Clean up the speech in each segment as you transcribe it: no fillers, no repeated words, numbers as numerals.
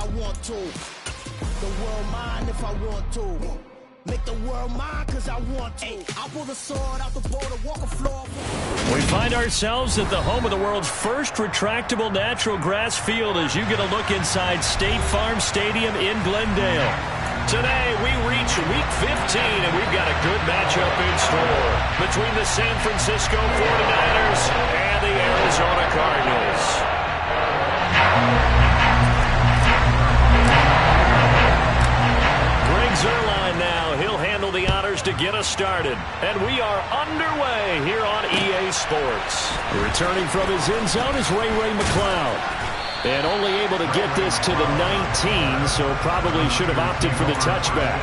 want to. The world mine if I want to. Make the world mine because I want to. I pull the sword out the border, walk a floor. We find ourselves at the home of the world's first retractable natural grass field as you get a look inside State Farm Stadium in Glendale. Today, we reach Week 15, and we've got a good matchup in store between the San Francisco 49ers and the Arizona Cardinals. Greg Zuerlein now. He'll handle the honors to get us started. And we are underway here on EA Sports. Returning from his end zone is Ray McCloud. And only able to get this to the 19, so probably should have opted for the touchback.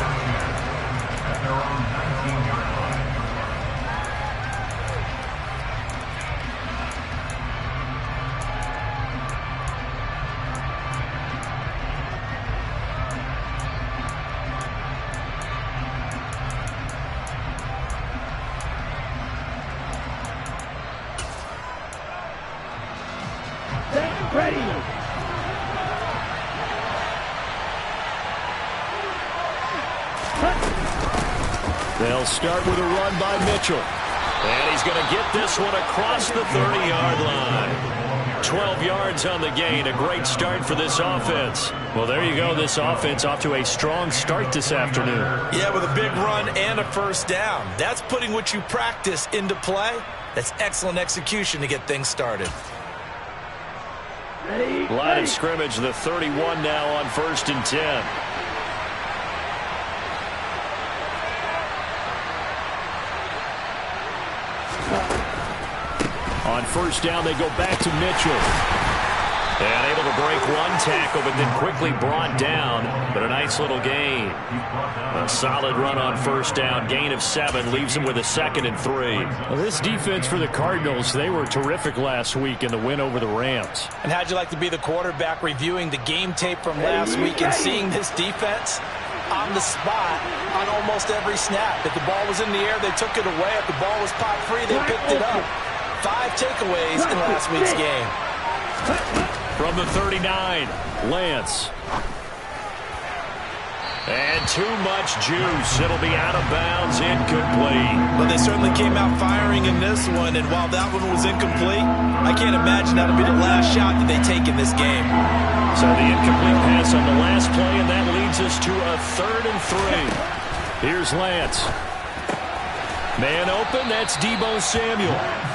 They'll start with a run by Mitchell. And he's going to get this one across the 30-yard line. 12 yards on the gain. A great start for this offense. Well, there you go. This offense off to a strong start this afternoon. Yeah, with a big run and a first down. That's putting what you practice into play. That's excellent execution to get things started. Line of scrimmage, the 31 now on 1st and 10. On first down, they go back to Mitchell. And able to break one tackle, but then quickly brought down. But a nice little gain. A solid run on first down. Gain of 7 leaves them with a 2nd and 3. Well, this defense for the Cardinals, they were terrific last week in the win over the Rams. And how'd you like to be the quarterback reviewing the game tape from last week and seeing this defense on the spot on almost every snap? If the ball was in the air, they took it away. If the ball was pop free, they picked it up. 5 takeaways in last week's game. From the 39, Lance. And too much juice. It'll be out of bounds, incomplete. Well, they certainly came out firing in this one, and while that one was incomplete, I can't imagine that'll be the last shot that they take in this game. So the incomplete pass on the last play, and that leads us to a 3rd and 3. Here's Lance. Man open, that's Deebo Samuel.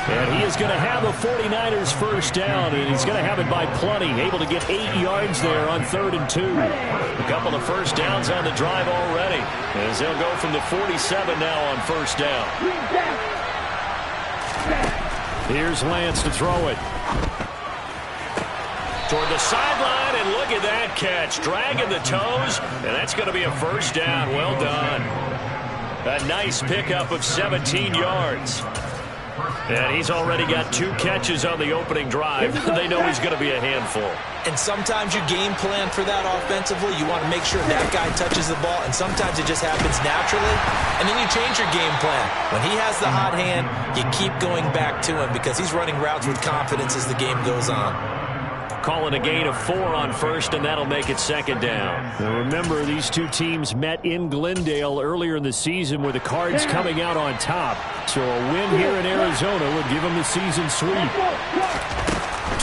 And he is going to have a 49ers first down, and he's going to have it by plenty. Able to get 8 yards there on 3rd and 2. A couple of first downs on the drive already, as they'll go from the 47 now on first down. Here's Lance to throw it. Toward the sideline, and look at that catch. Dragging the toes, and that's going to be a first down. Well done. A nice pickup of 17 yards. And he's already got 2 catches on the opening drive. They know he's going to be a handful. And sometimes you game plan for that offensively. You want to make sure that guy touches the ball, and sometimes it just happens naturally. And then you change your game plan. When he has the hot hand, you keep going back to him because he's running routes with confidence as the game goes on. Calling a gain of 4 on first, and that'll make it 2nd down. Now remember, these two teams met in Glendale earlier in the season with the Cards coming out on top. So a win here in Arizona would give them the season sweep.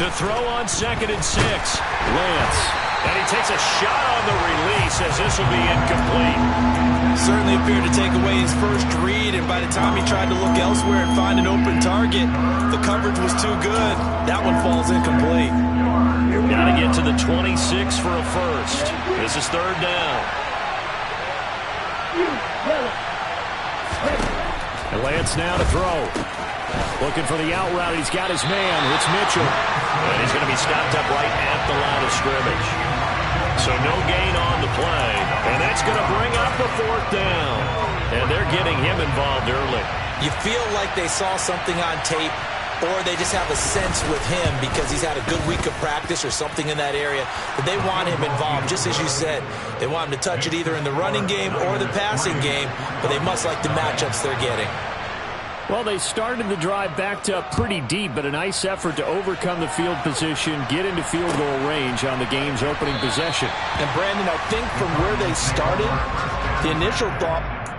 To throw on 2nd and 6, Lance. And he takes a shot on the release as this will be incomplete. Certainly appeared to take away his first read, and by the time he tried to look elsewhere and find an open target, the coverage was too good. That one falls incomplete. Got to get to the 26 for a first. This is 3rd down. And Lance now to throw. Looking for the out route. He's got his man. It's Mitchell. And he's going to be stopped up right at the line of scrimmage. So no gain on the play. And that's going to bring up the 4th down. And they're getting him involved early. You feel like they saw something on tape, or they just have a sense with him because he's had a good week of practice or something in that area that they want him involved. Just as you said, they want him to touch it either in the running game or the passing game, but they must like the matchups they're getting. Well, they started the drive backed up pretty deep, but a nice effort to overcome the field position, get into field goal range on the game's opening possession. And, Brandon, I think from where they started, the initial thought –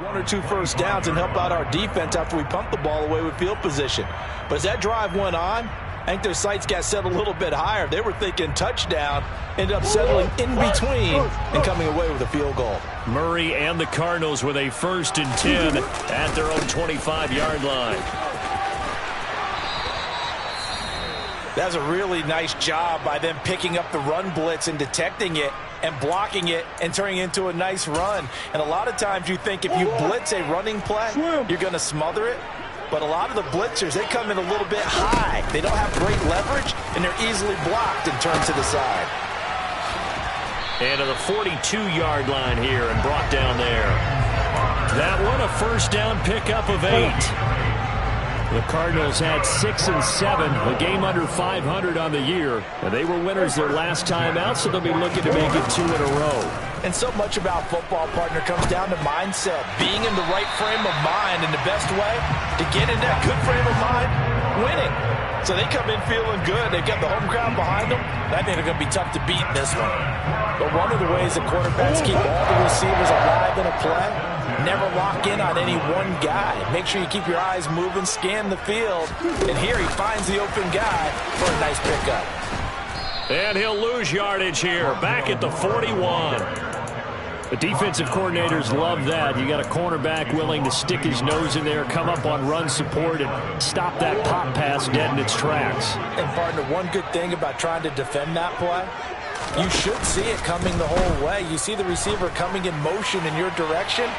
one or two first downs and help out our defense after we pump the ball away with field position. But as that drive went on, I think their sights got set a little bit higher. They were thinking touchdown, ended up settling in between and coming away with a field goal. Murray and the Cardinals with a 1st and 10 at their own 25-yard line. That was a really nice job by them picking up the run blitz and detecting it and blocking it and turning it into a nice run. And a lot of times you think if you blitz a running play, you're going to smother it. But a lot of the blitzers, they come in a little bit high. They don't have great leverage, and they're easily blocked and turned to the side. And to the 42-yard line here and brought down there. That one a first down pickup of 8. The Cardinals had 6 and 7, a game under 500 on the year. And they were winners their last time out, so they'll be looking to make it 2 in a row. And so much about football, partner, comes down to mindset. Being in the right frame of mind, and the best way to get in that good frame of mind, winning. So they come in feeling good. They've got the home crowd behind them. I think they're going to be tough to beat in this one. But one of the ways that quarterbacks keep all the receivers alive in a play, never lock in on any one guy. Make sure you keep your eyes moving, scan the field. And here he finds the open guy for a nice pickup. And he'll lose yardage here, back at the 41. The defensive coordinators love that. You got a cornerback willing to stick his nose in there, come up on run support, and stop that pop pass dead in its tracks. And, partner, one good thing about trying to defend that play, you should see it coming the whole way. You see the receiver coming in motion in your direction.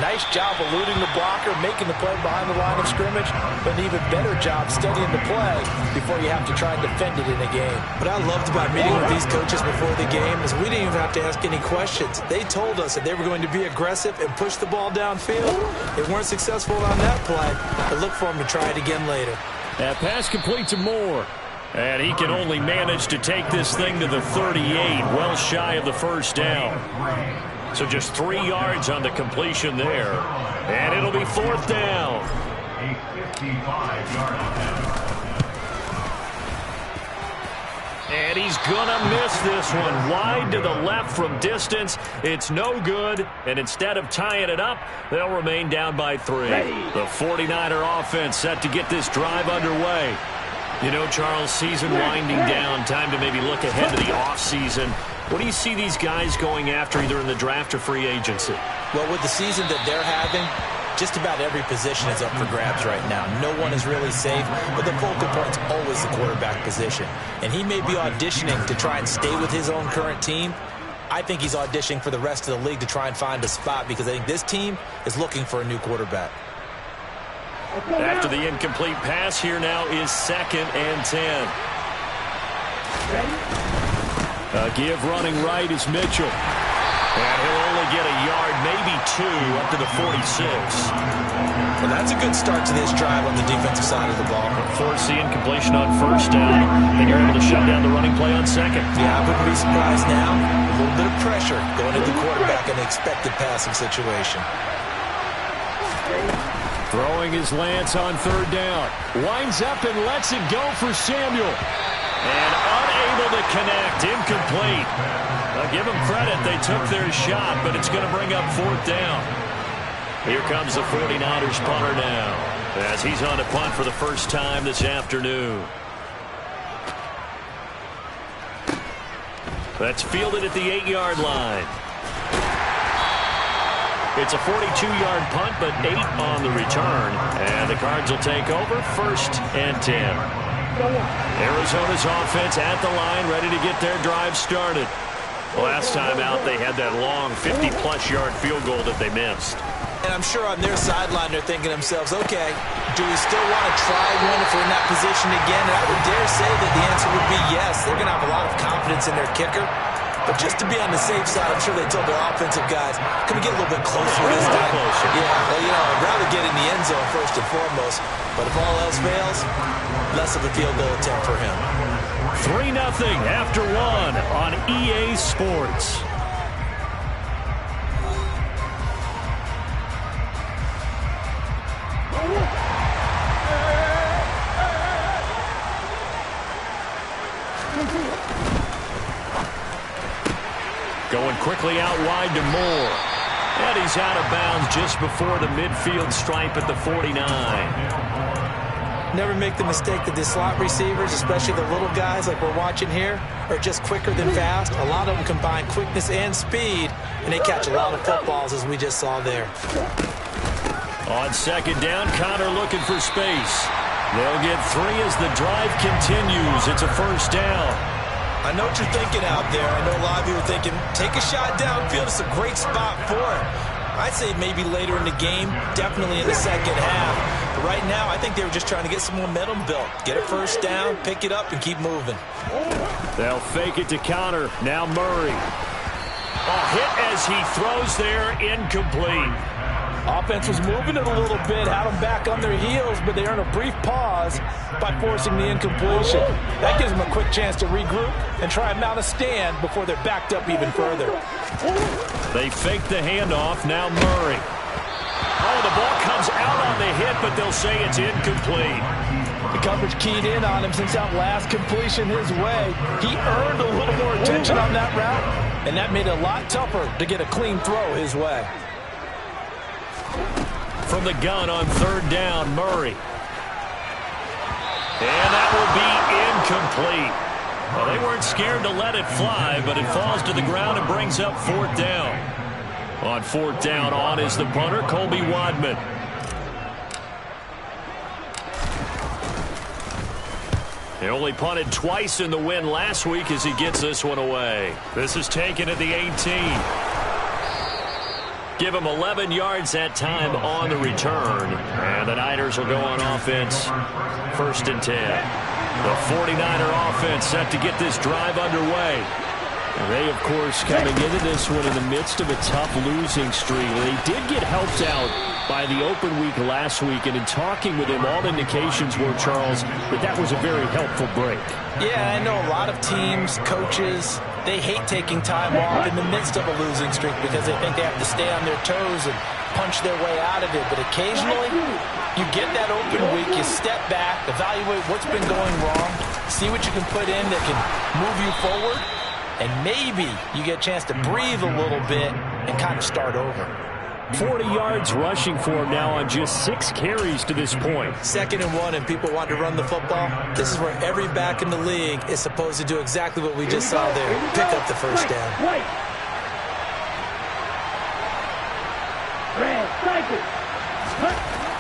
Nice job eluding the blocker, making the play behind the line of scrimmage, but an even better job studying the play before you have to try and defend it in a game. What I loved about meeting with these coaches before the game is we didn't even have to ask any questions. They told us that they were going to be aggressive and push the ball downfield. They weren't successful on that play, but look for them to try it again later. That pass complete to Moore. And he can only manage to take this thing to the 38, well shy of the first down. So just 3 yards on the completion there. And it'll be 4th down. A 55-yard attempt. And he's going to miss this one. Wide to the left from distance. It's no good. And instead of tying it up, they'll remain down by 3. The 49er offense set to get this drive underway. You know, Charles, season winding down. Time to maybe look ahead to the offseason. What do you see these guys going after either in the draft or free agency? Well, with the season that they're having, just about every position is up for grabs right now. No one is really safe, but the focal point's always the quarterback position. And he may be auditioning to try and stay with his own current team. I think he's auditioning for the rest of the league to try and find a spot because I think this team is looking for a new quarterback. After the incomplete pass, here now is 2nd and 10. A give running right is Mitchell. And he'll only get a yard, maybe 2, up to the 46. Well, that's a good start to this drive on the defensive side of the ball. Force the incompletion on first down, and you're able to shut down the running play on second. Yeah, I wouldn't be surprised now. A little bit of pressure going at the quarterback in an expected passing situation. Throwing his Lance on 3rd down. Winds up and lets it go for Samuel. And unable to connect. Incomplete. I'll give them credit. They took their shot, but it's going to bring up 4th down. Here comes the 49ers punter now, as he's on to punt for the first time this afternoon. That's fielded at the 8-yard line. It's a 42-yard punt, but 8 on the return. And the Cards will take over, 1st and 10. Arizona's offense at the line, ready to get their drive started. Last time out, they had that long 50-plus yard field goal that they missed. And I'm sure on their sideline they're thinking to themselves, okay, do we still want to try one if we're in that position again? And I would dare say that the answer would be yes. They're going to have a lot of confidence in their kicker. But just to be on the safe side, I'm sure they told their offensive guys, can we get a little bit closer this time? Yeah, well, you know, I'd rather get in the end zone first and foremost. But if all else fails, less of a field goal attempt for him. 3-0 after 1 on EA Sports. Going quickly out wide to Moore. And he's out of bounds just before the midfield stripe at the 49. Never make the mistake that the slot receivers, especially the little guys like we're watching here, are just quicker than fast. A lot of them combine quickness and speed, and they catch a lot of footballs, as we just saw there. On 2nd down, Connor looking for space. They'll get 3 as the drive continues. It's a 1st down. I know what you're thinking out there. I know a lot of you are thinking, take a shot downfield. It's a great spot for it. I'd say maybe later in the game, definitely in the second half. But right now, I think they were just trying to get some momentum built. Get a 1st down, pick it up, and keep moving. They'll fake it to Connor. Now Murray. A hit as he throws there, incomplete. Offense was moving it a little bit, had them back on their heels, but they earned a brief pause by forcing the incompletion. That gives them a quick chance to regroup and try and mount a stand before they're backed up even further. They fake the handoff. Now Murray. Oh, the ball comes out on the hit, but they'll say it's incomplete. The coverage keyed in on him since that last completion his way. He earned a little more attention on that route, and that made it a lot tougher to get a clean throw his way. From the gun on 3rd down, Murray. And that will be incomplete. Well, they weren't scared to let it fly, but it falls to the ground and brings up 4th down. On 4th down, on is the punter, Colby Wadman. He only punted twice in the win last week as he gets this one away. This is taken at the 18. Give him 11 yards that time on the return. And the Niners will go on offense, 1st and 10. The 49er offense set to get this drive underway. And they, of course, coming into this one in the midst of a tough losing streak. They did get helped out by the open week last week. And in talking with him, all indications were, Charles, that was a very helpful break. Yeah, I know a lot of teams, coaches, they hate taking time off in the midst of a losing streak because they think they have to stay on their toes and punch their way out of it. But occasionally, you get that open week, you step back, evaluate what's been going wrong, see what you can put in that can move you forward, and maybe you get a chance to breathe a little bit and kind of start over. 40 yards rushing for him now on just 6 carries to this point. 2nd and 1 and people want to run the football. This is where every back in the league is supposed to do exactly what we just saw there. Pick up the 1st down.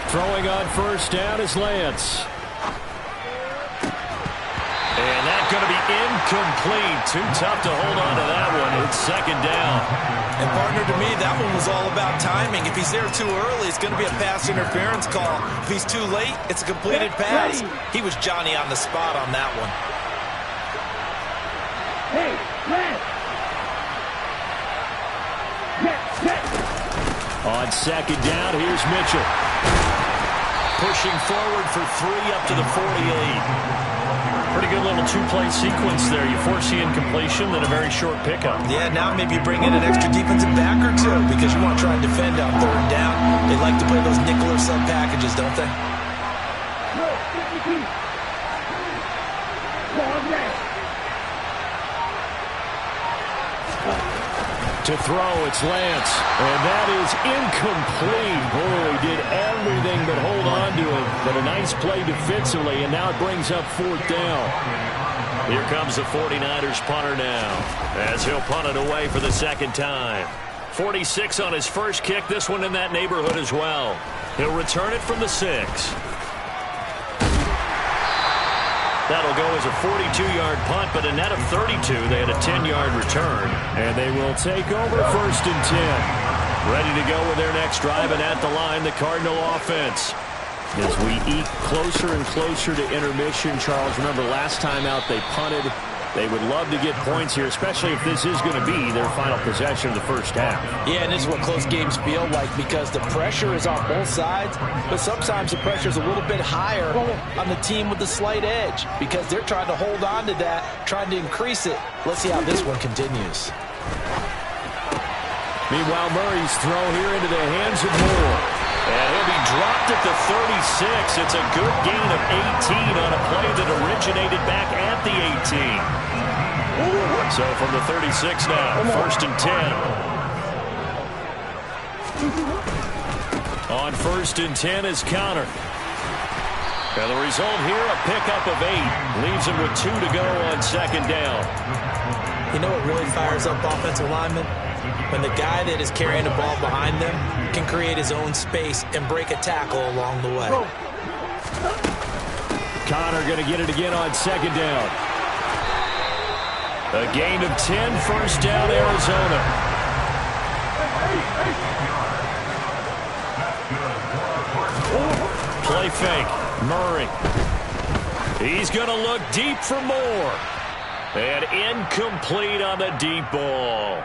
Throwing on 1st down is Lance. And that's going to be incomplete. Too tough to hold on to that one. It's 2nd down. And partner, to me, that one was all about timing. If he's there too early, it's going to be a pass interference call. If he's too late, it's a completed pass. He was Johnny on the spot on that one. On 2nd down, here's Mitchell. Pushing forward for 3 up to the 48. Pretty good little 2-play sequence there. You force the incompletion, then a very short pickup. Yeah, now maybe you bring in an extra defensive back or two because you want to try and defend on 3rd down. They like to play those nickel or sub packages, don't they? To throw, it's Lance. And that is incomplete. Boy, did everything but hold on to it. But a nice play defensively, and now it brings up 4th down. Here comes the 49ers punter now, as he'll punt it away for the second time. 46 on his first kick, this one in that neighborhood as well. He'll return it from the 6. That'll go as a 42-yard punt, but a net of 32. They had a 10-yard return, and they will take over 1st and 10. Ready to go with their next drive, and at the line, the Cardinal offense. As we eke closer and closer to intermission, Charles, remember last time out they punted. They would love to get points here, especially if this is going to be their final possession of the first half. Yeah, and this is what close games feel like because the pressure is on both sides, but sometimes the pressure is a little bit higher on the team with the slight edge because they're trying to hold on to that, trying to increase it. Let's see how this one continues. Meanwhile, Murray's throw here into the hands of Moore. And he'll be dropped at the 36. It's a good gain of 18 on a play that originated back at the 18. So from the 36 now, 1st and 10. On 1st and 10 is Connor. And the result here, a pickup of 8. Leaves him with 2 to go on 2nd down. You know what really fires up offensive linemen? When the guy that is carrying the ball behind them can create his own space and break a tackle along the way. Connor going to get it again on 2nd down. A gain of 10, 1st down, Arizona. Play fake. Murray. He's going to look deep for Moore. And incomplete on the deep ball.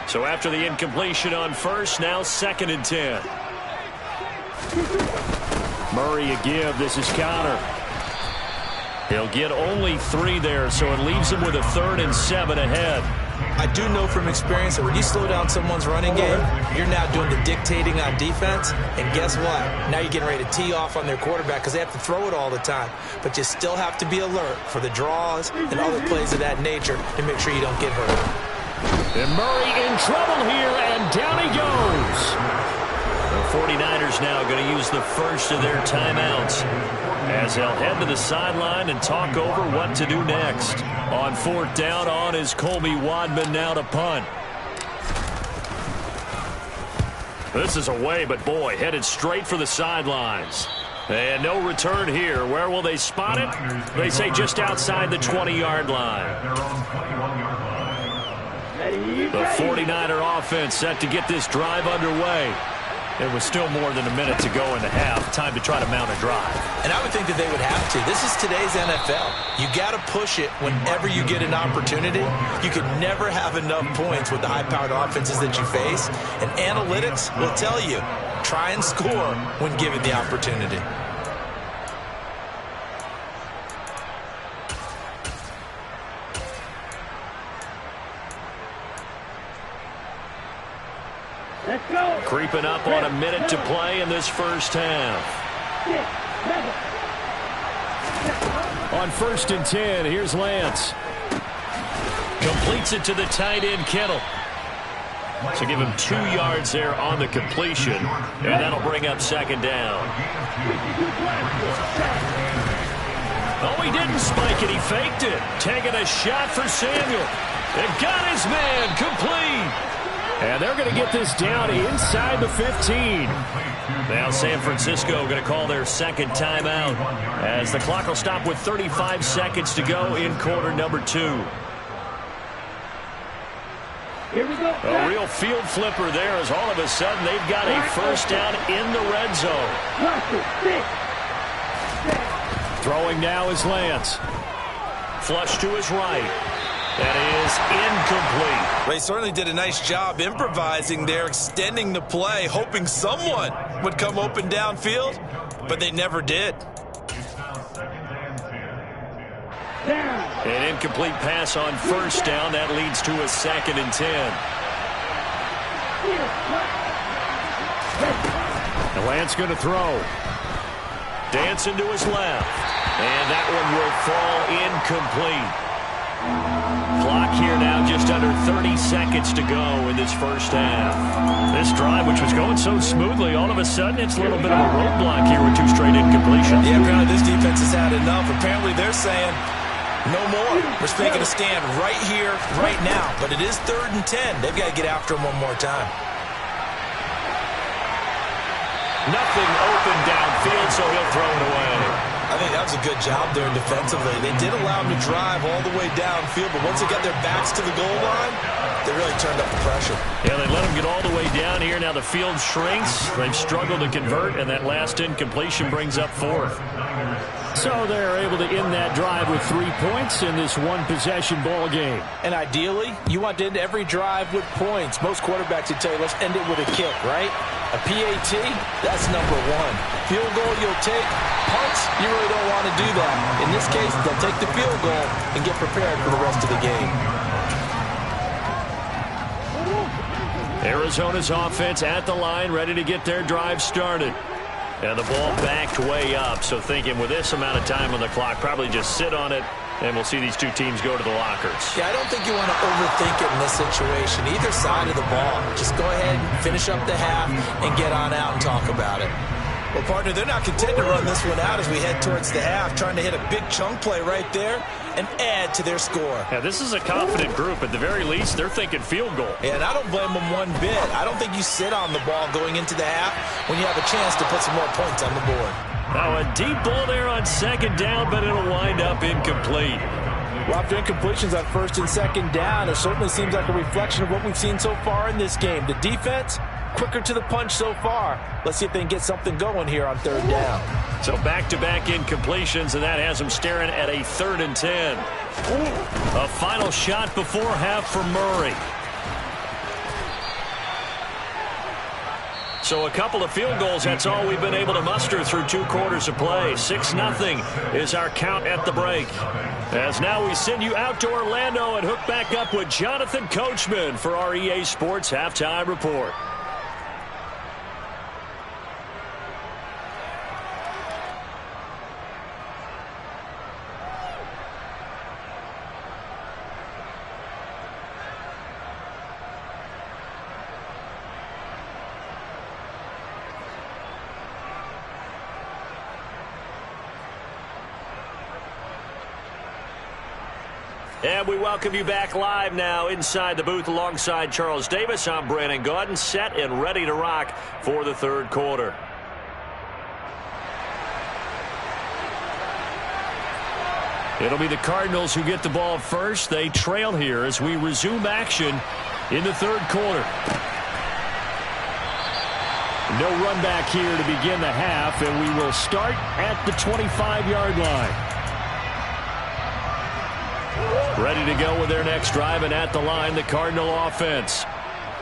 So after the incompletion on 1st, now 2nd and 10. Murray a give. This is Connor. He'll get only 3 there, so it leaves him with a 3rd and 7 ahead. I do know from experience that when you slow down someone's running game, you're now doing the dictating on defense. And guess what? Now you're getting ready to tee off on their quarterback because they have to throw it all the time. But you still have to be alert for the draws and other plays of that nature to make sure you don't get hurt. And Murray in trouble here, and down he goes. The 49ers now going to use the first of their timeouts as they'll head to the sideline and talk over what to do next. On 4th down, on is Colby Wadman now to punt. This is away, but boy, headed straight for the sidelines. And no return here. Where will they spot it? They say just outside the 20-yard line. The 49er offense set to get this drive underway. It was still more than a minute to go in the half. Time to try to mount a drive. And I would think that they would have to. This is today's NFL. You got to push it whenever you get an opportunity. You could never have enough points with the high-powered offenses that you face. And analytics will tell you, try and score when given the opportunity. Let's go. Creeping up on a minute to play in this first half. On 1st and 10, here's Lance. Completes it to the tight end, Kittle. So give him 2 yards there on the completion, and that'll bring up 2nd down. Oh, he didn't spike it. He faked it. Taking a shot for Samuel. And got his man complete. And they're going to get this down inside the 15. Now San Francisco going to call their 2nd timeout as the clock will stop with 35 seconds to go in quarter number 2. Here we go. A real field flipper there as all of a sudden they've got a first down in the red zone. Throwing now is Lance. Flush to his right. That is incomplete. They certainly did a nice job improvising there, extending the play, hoping someone would come open downfield, but they never did. An incomplete pass on 1st down. That leads to a 2nd and 10. And Lance going to throw. Dancing to his left. And that one will fall incomplete. Clock here now just under 30 seconds to go in this first half. This drive, which was going so smoothly, all of a sudden it's a little bit of a roadblock here with 2 straight incompletions. Yeah, apparently this defense has had enough. Apparently they're saying, no more. We're making a stand right here, right now. But it is 3rd and 10. They've got to get after him one more time. Nothing open downfield, so he'll throw it away. I think that was a good job there defensively. They did allow him to drive all the way downfield, but once they got their backs to the goal line, they really turned up the pressure. Yeah, they let him get all the way down here. Now the field shrinks. They've struggled to convert, and that last incompletion brings up 4th. So they're able to end that drive with 3 points in this one-possession ball game. And ideally, you want to end every drive with points. Most quarterbacks would tell you, let's end it with a kick, right? A PAT, that's number 1. Field goal, you'll take. Punts, you really don't want to do that. In this case, they'll take the field goal and get prepared for the rest of the game. Arizona's offense at the line, ready to get their drive started. And the ball backed way up, so thinking with this amount of time on the clock, probably just sit on it, and we'll see these 2 teams go to the lockers. Yeah, I don't think you want to overthink it in this situation. Either side of the ball. Just go ahead and finish up the half and get on out and talk about it. Well, partner, they're not content to run this one out as we head towards the half, trying to hit a big chunk play right there and add to their score. Yeah, this is a confident group. At the very least, they're thinking field goal. Yeah, and I don't blame them one bit. I don't think you sit on the ball going into the half when you have a chance to put some more points on the board. Now a deep ball there on 2nd down, but it'll wind up incomplete. Well, after incompletions on 1st and 2nd down, it certainly seems like a reflection of what we've seen so far in this game. The defense, quicker to the punch so far. Let's see if they can get something going here on 3rd down. So back-to-back incompletions, and that has them staring at a 3rd and 10. A final shot before half for Murray. So a couple of field goals, that's all we've been able to muster through 2 quarters of play. 6-0 is our count at the break. As now we send you out to Orlando and hook back up with Jonathan Coachman for our EA Sports Halftime Report. And we welcome you back live now inside the booth alongside Charles Davis. I'm Brandon Gaudin, set and ready to rock for the 3rd quarter. It'll be the Cardinals who get the ball first. They trail here as we resume action in the 3rd quarter. No run back here to begin the half, and we will start at the 25-yard line. Ready to go with their next drive, and at the line, the Cardinal offense.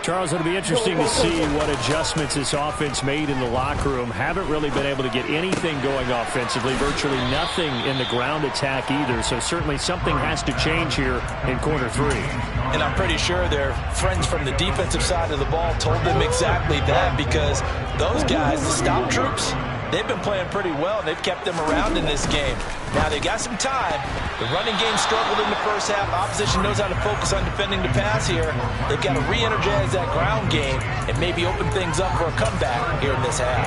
Charles, it'll be interesting to see what adjustments this offense made in the locker room. Haven't really been able to get anything going offensively, virtually nothing in the ground attack either. So certainly something has to change here in quarter 3. And I'm pretty sure their friends from the defensive side of the ball told them exactly that, because those guys, the stop troops, they've been playing pretty well, and they've kept them around in this game. Now, they've got some time. The running game struggled in the first half. Opposition knows how to focus on defending the pass here. They've got to re-energize that ground game and maybe open things up for a comeback here in this half.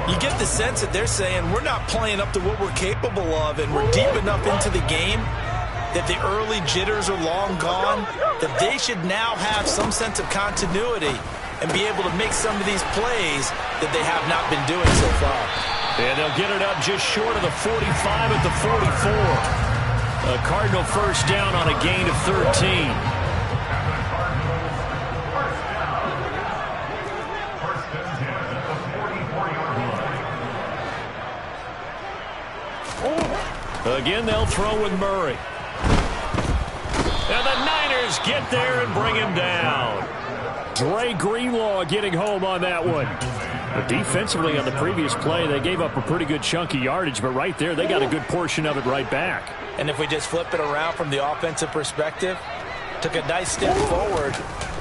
You get the sense that they're saying we're not playing up to what we're capable of, and we're deep enough into the game that the early jitters are long gone, that they should now have some sense of continuity and be able to make some of these plays that they have not been doing so far. And they'll get it up just short of the 45 at the 44. A Cardinal first down on a gain of 13. Again, they'll throw with Murray. And the Niners get there and bring him down. Dre Greenlaw getting home on that one. But defensively on the previous play, they gave up a pretty good chunk of yardage, but right there, they got a good portion of it right back. And if we just flip it around from the offensive perspective, took a nice step forward,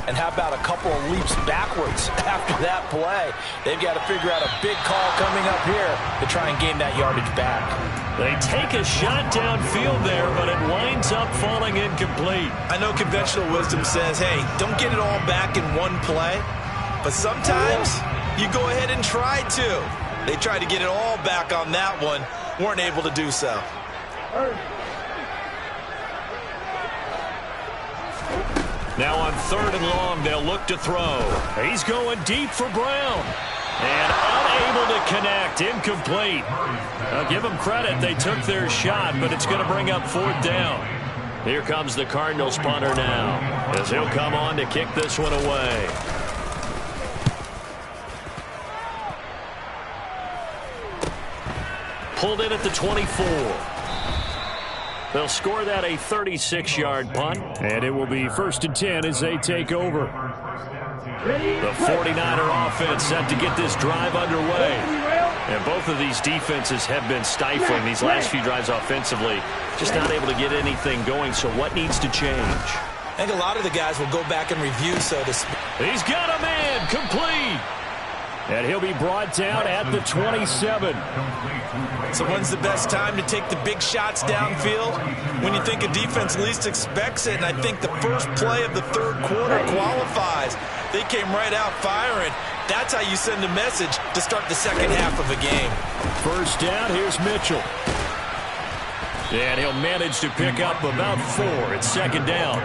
And how about a couple of leaps backwards after that play? They've got to figure out a big call coming up here to try and gain that yardage back. They take a shot downfield there, but it winds up falling incomplete. I know conventional wisdom says, hey, don't get it all back in one play. But sometimes you go ahead and try to. They tried to get it all back on that one. Weren't able to do so. Now on 3rd and long, they'll look to throw. He's going deep for Brown. And unable to connect. Incomplete. I'll give them credit. They took their shot, but it's going to bring up 4th down. Here comes the Cardinals punter now, as he'll come on to kick this one away. Pulled in at the 24. They'll score that a 36-yard punt. And it will be 1st and 10 as they take over. The 49er offense set to get this drive underway. And both of these defenses have been stifling these last few drives offensively. Just not able to get anything going, so what needs to change? I think a lot of the guys will go back and review, so to speak. He's got a man, complete. And he'll be brought down at the 27. So when's the best time to take the big shots downfield? When you think a defense least expects it, and I think the first play of the 3rd quarter qualifies. They came right out firing. That's how you send a message to start the second half of a game. 1st down, here's Mitchell. And he'll manage to pick up about 4. It's 2nd down.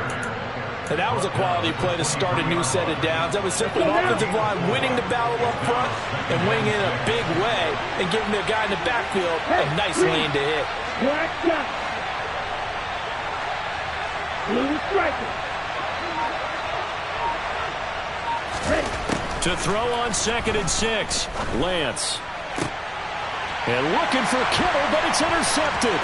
And that was a quality play to start a new set of downs. That was simply an offensive line winning the battle up front and winning in a big way and giving the guy in the backfield a nice lane to hit. To throw on 2nd and 6, Lance. And looking for Kittle, but it's intercepted.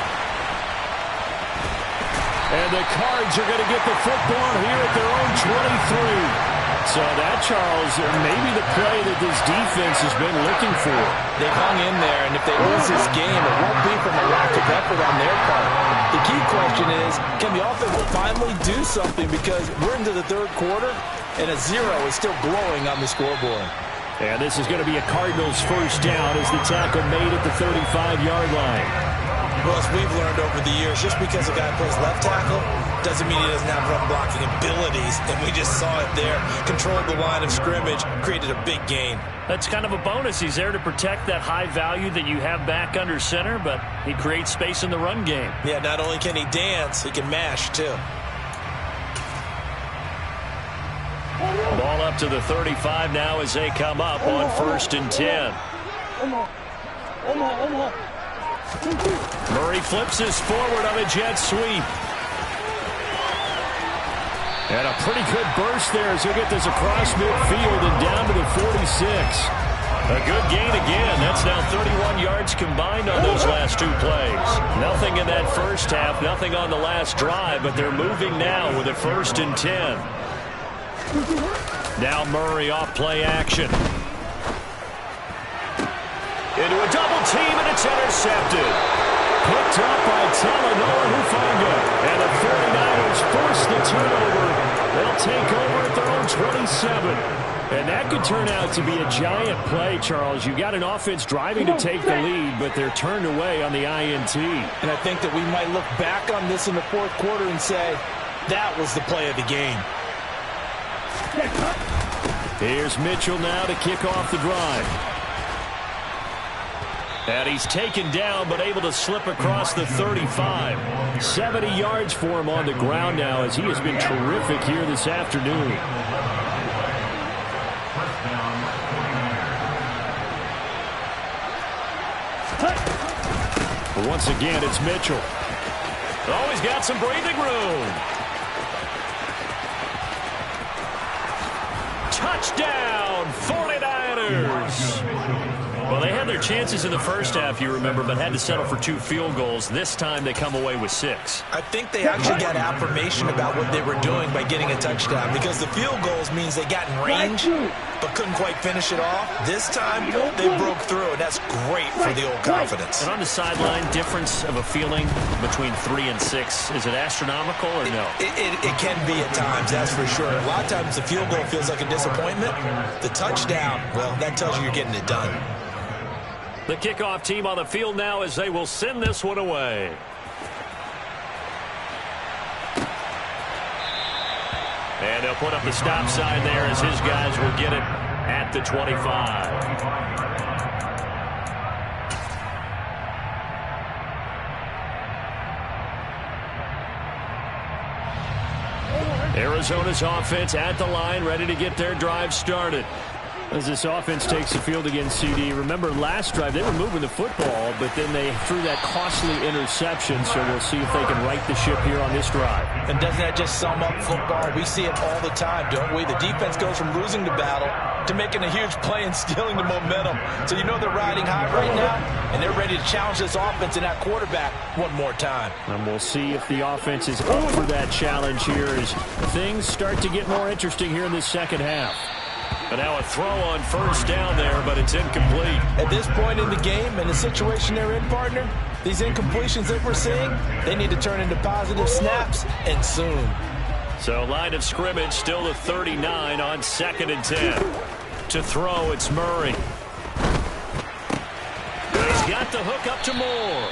And the Cards are going to get the football here at their own 23. So that, Charles, may be the play that this defense has been looking for. They hung in there, and if they lose this game, it won't be from a lack of effort on their part. The key question is, can the offense finally do something? Because we're into the 3rd quarter, and a 0 is still glowing on the scoreboard. And this is going to be a Cardinals 1st down as the tackle made at the 35-yard line. Well, as we've learned over the years, just because a guy plays left tackle doesn't mean he doesn't have run blocking abilities. And we just saw it there. Controlled the line of scrimmage, created a big gain. That's kind of a bonus. He's there to protect that high value that you have back under center, but he creates space in the run game. Yeah, not only can he dance, he can mash, too. Ball up to the 35 now as they come up on 1st and 10. Murray flips this forward on a jet sweep. And a pretty good burst there as he'll get this across midfield and down to the 46. A good gain again. That's now 31 yards combined on those last 2 plays. Nothing in that first half, nothing on the last drive, but they're moving now with a 1st and 10. Now Murray off play action. Into a double team, and it's intercepted. Picked up by Talanoa Hufanga. And the 49ers force the turnover. They'll take over at their own 27. And that could turn out to be a giant play, Charles. You got an offense driving to take the lead, but they're turned away on the INT. And I think that we might look back on this in the 4th quarter and say, that was the play of the game. Here's Mitchell now to kick off the drive. And he's taken down, but able to slip across the 35. 70 yards for him on the ground now, as he has been terrific here this afternoon. But once again, it's Mitchell. Oh, he's got some breathing room. Touchdown, 49ers. Well, they had their chances in the first half, you remember, but had to settle for 2 field goals. This time they come away with 6. I think they actually got affirmation about what they were doing by getting a touchdown, because the field goals means they got in range but couldn't quite finish it off. This time they broke through, and that's great for the old confidence. And on the sideline, difference of a feeling between 3 and 6, is it astronomical or no? It can be at times, that's for sure. A lot of times the field goal feels like a disappointment. The touchdown, well, that tells you you're getting it done. The kickoff team on the field now as they will send this one away. And they'll put up the stop sign there as his guys will get it at the 25. Arizona's offense at the line, ready to get their drive started. As this offense takes the field against CD, remember last drive they were moving the football, but then they threw that costly interception, so we'll see if they can right the ship here on this drive. And doesn't that just sum up football? We see it all the time, don't we? The defense goes from losing the battle to making a huge play and stealing the momentum. So you know they're riding high right now, and they're ready to challenge this offense and that quarterback one more time. And we'll see if the offense is up for that challenge here as things start to get more interesting here in this second half. But now a throw on first down there, but it's incomplete. At this point in the game and the situation they're in, partner, these incompletions that we're seeing, they need to turn into positive snaps, and soon. So line of scrimmage still the 39 on 2nd and 10. To throw, it's Murray. He's got the hook up to Moore.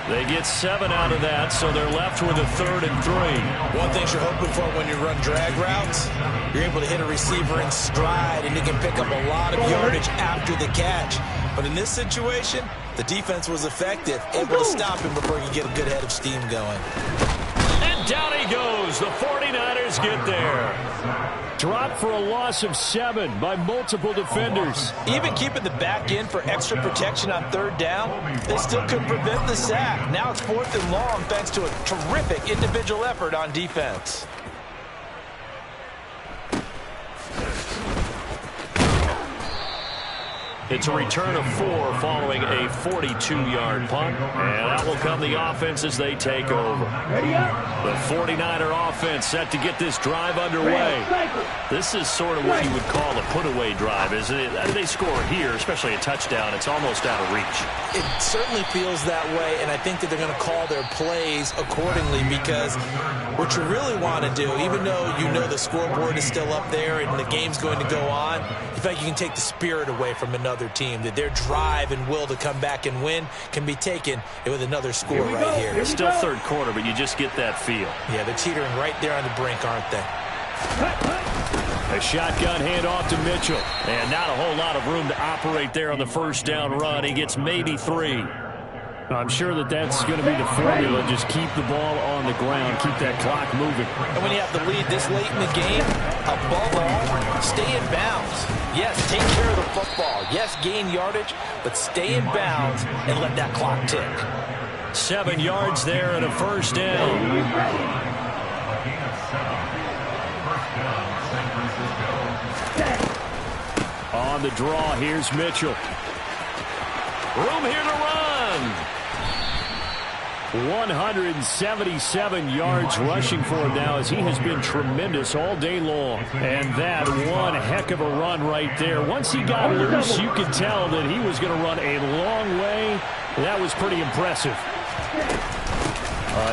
They get 7 out of that, so they're left with a 3rd and 3. One thing you're hoping for when you run drag routes, you're able to hit a receiver in stride, and you can pick up a lot of yardage after the catch. But in this situation, the defense was effective, able to stop him before he could get a good head of steam going. And down he goes. The 49ers get there. Dropped for a loss of 7 by multiple defenders. Even keeping the back end for extra protection on 3rd down, they still couldn't prevent the sack. Now it's 4th and long thanks to a terrific individual effort on defense. It's a return of 4 following a 42-yard punt. And out will come the offense as they take over. The 49er offense set to get this drive underway. This is sort of what you would call a put-away drive, isn't it? They score here, especially a touchdown. It's almost out of reach. It certainly feels that way, and I think that they're going to call their plays accordingly, because what you really want to do, even though you know the scoreboard is still up there and the game's going to go on, in fact, you can take the spirit away from another team, that their drive and will to come back and win can be taken with another score right here. It's still 3rd quarter, but you just get that feel. Yeah, they're teetering right there on the brink, aren't they? A shotgun handoff to Mitchell. And not a whole lot of room to operate there on the first down run. He gets maybe 3. I'm sure that that's going to be the formula. Just keep the ball on the ground. Keep that clock moving. And when you have the lead this late in the game, above all, stay in bounds. Yes, take care of the football. Yes, gain yardage, but stay in bounds and let that clock tick. 7 yards there and a first down. On the draw, here's Mitchell. Room here to run. 177 yards rushing for him now, as he has been tremendous all day long. And that one heck of a run right there. Once he got loose, you could tell that he was going to run a long way. That was pretty impressive.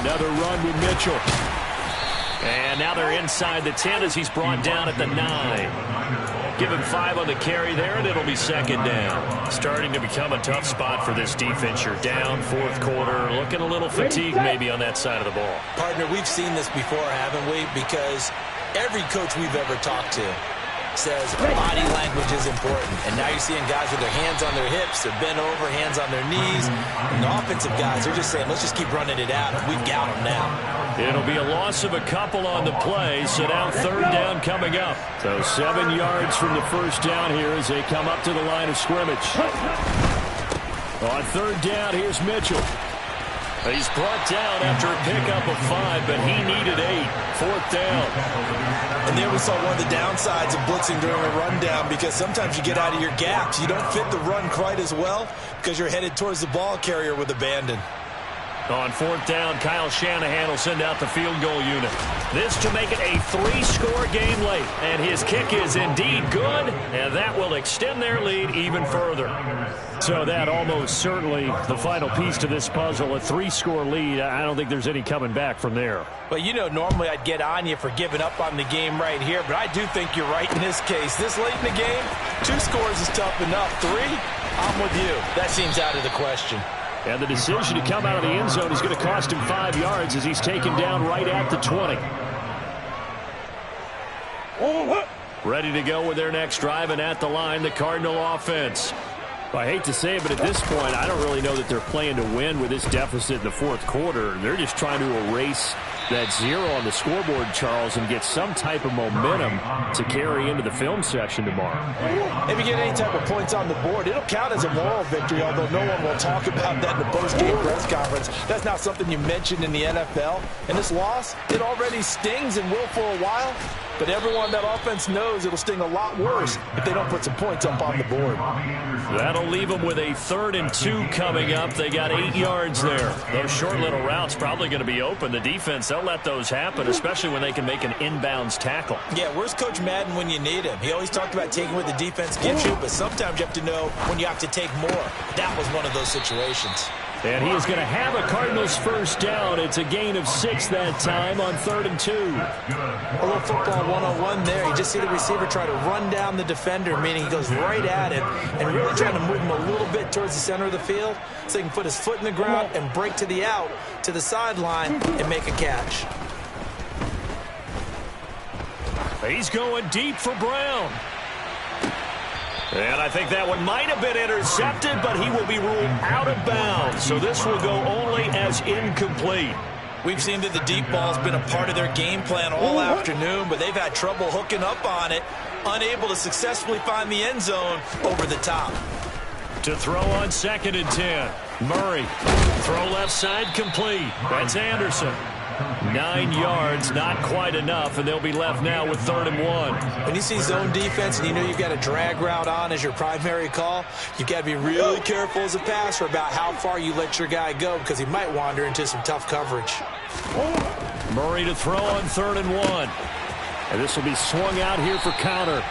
Another run with Mitchell. And now they're inside the 10 as he's brought down at the 9. Give him 5 on the carry there, and it'll be 2nd down. Starting to become a tough spot for this defense. You're down 4th quarter, looking a little fatigued maybe on that side of the ball. Partner, we've seen this before, haven't we? Because every coach we've ever talked to says body language is important. And now you're seeing guys with their hands on their hips, they're bent over, hands on their knees. And the offensive guys, they're just saying, let's just keep running it out, and we've got them now. It'll be a loss of a couple on the play, so now 3rd down coming up. So 7 yards from the first down here as they come up to the line of scrimmage. On 3rd down, here's Mitchell. He's brought down after a pickup of 5, but he needed 8. 4th down. And there we saw one of the downsides of blitzing during a rundown, because sometimes you get out of your gaps. You don't fit the run quite as well because you're headed towards the ball carrier with abandon. On 4th down, Kyle Shanahan will send out the field goal unit. This to make it a 3-score game late. And his kick is indeed good, and that will extend their lead even further. So that almost certainly the final piece to this puzzle, a 3-score lead. I don't think there's any coming back from there. But, you know, normally I'd get on you for giving up on the game right here, but I do think you're right in this case. This late in the game, 2 scores is tough enough. 3, I'm with you. That seems out of the question. And the decision to come out of the end zone is going to cost him 5 yards as he's taken down right at the 20. Ready to go with their next drive, and at the line, the Cardinal offense. I hate to say it, but at this point, I don't really know that they're playing to win with this deficit in the 4th quarter. They're just trying to erase that 0 on the scoreboard, Charles, and get some type of momentum to carry into the film session tomorrow. If you get any type of points on the board, it'll count as a moral victory, although no one will talk about that in the post-game press conference. That's not something you mentioned in the NFL. And this loss, it already stings and will for a while, but everyone on that offense knows it'll sting a lot worse if they don't put some points up on the board. That'll leave them with a 3rd and 2 coming up. They got 8 yards there. Those short little routes probably going to be open. The defense, they'll let those happen, especially when they can make an inbounds tackle. Yeah, where's Coach Madden when you need him? He always talked about taking what the defense gives you, but sometimes you have to know when you have to take more. That was one of those situations. And he is going to have a Cardinals 1st down. It's a gain of 6 that time on 3rd and 2. A little football 101 there. You just see the receiver try to run down the defender, meaning he goes right at him and really trying to move him a little bit towards the center of the field so he can put his foot in the ground and break to the out, to the sideline, and make a catch. He's going deep for Brown. And I think that one might have been intercepted, but he will be ruled out of bounds. So this will go only as incomplete. We've seen that the deep ball's been a part of their game plan all afternoon, but they've had trouble hooking up on it, unable to successfully find the end zone over the top. To throw on 2nd and 10. Murray. Throw left side complete. That's Anderson. 9 yards, not quite enough, and they'll be left now with 3rd and 1. When you see zone defense and you know you've got a drag route on as your primary call, you've got to be really careful as a passer about how far you let your guy go because he might wander into some tough coverage. Murray to throw on 3rd and 1. And this will be swung out here for counter.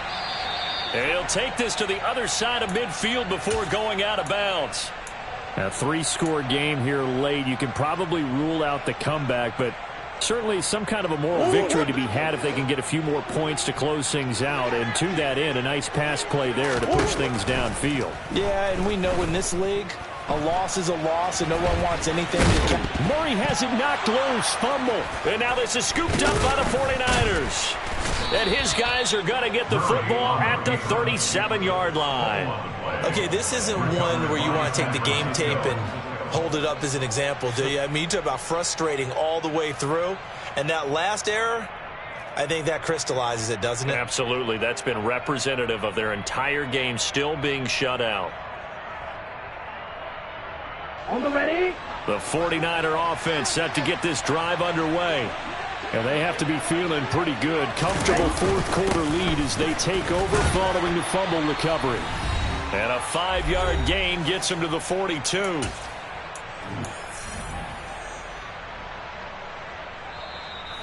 And he'll take this to the other side of midfield before going out of bounds. A 3-score game here late. You can probably rule out the comeback, but certainly some kind of a moral victory to be had if they can get a few more points to close things out. And to that end, a nice pass play there to push things downfield. Yeah, and we know in this league, a loss is a loss, and no one wants anything to count. Murray has it knocked loose. Fumble. And now this is scooped up by the 49ers. And his guys are going to get the football at the 37-yard line. Okay, this isn't one where you want to take the game tape and hold it up as an example, do you? I mean, you talk about frustrating all the way through. And that last error, I think that crystallizes it, doesn't it? Absolutely. That's been representative of their entire game still being shut out. On the ready. The 49er offense set to get this drive underway. And they have to be feeling pretty good. Comfortable 4th quarter lead as they take over following the fumble recovery. And a 5-yard gain gets them to the 42.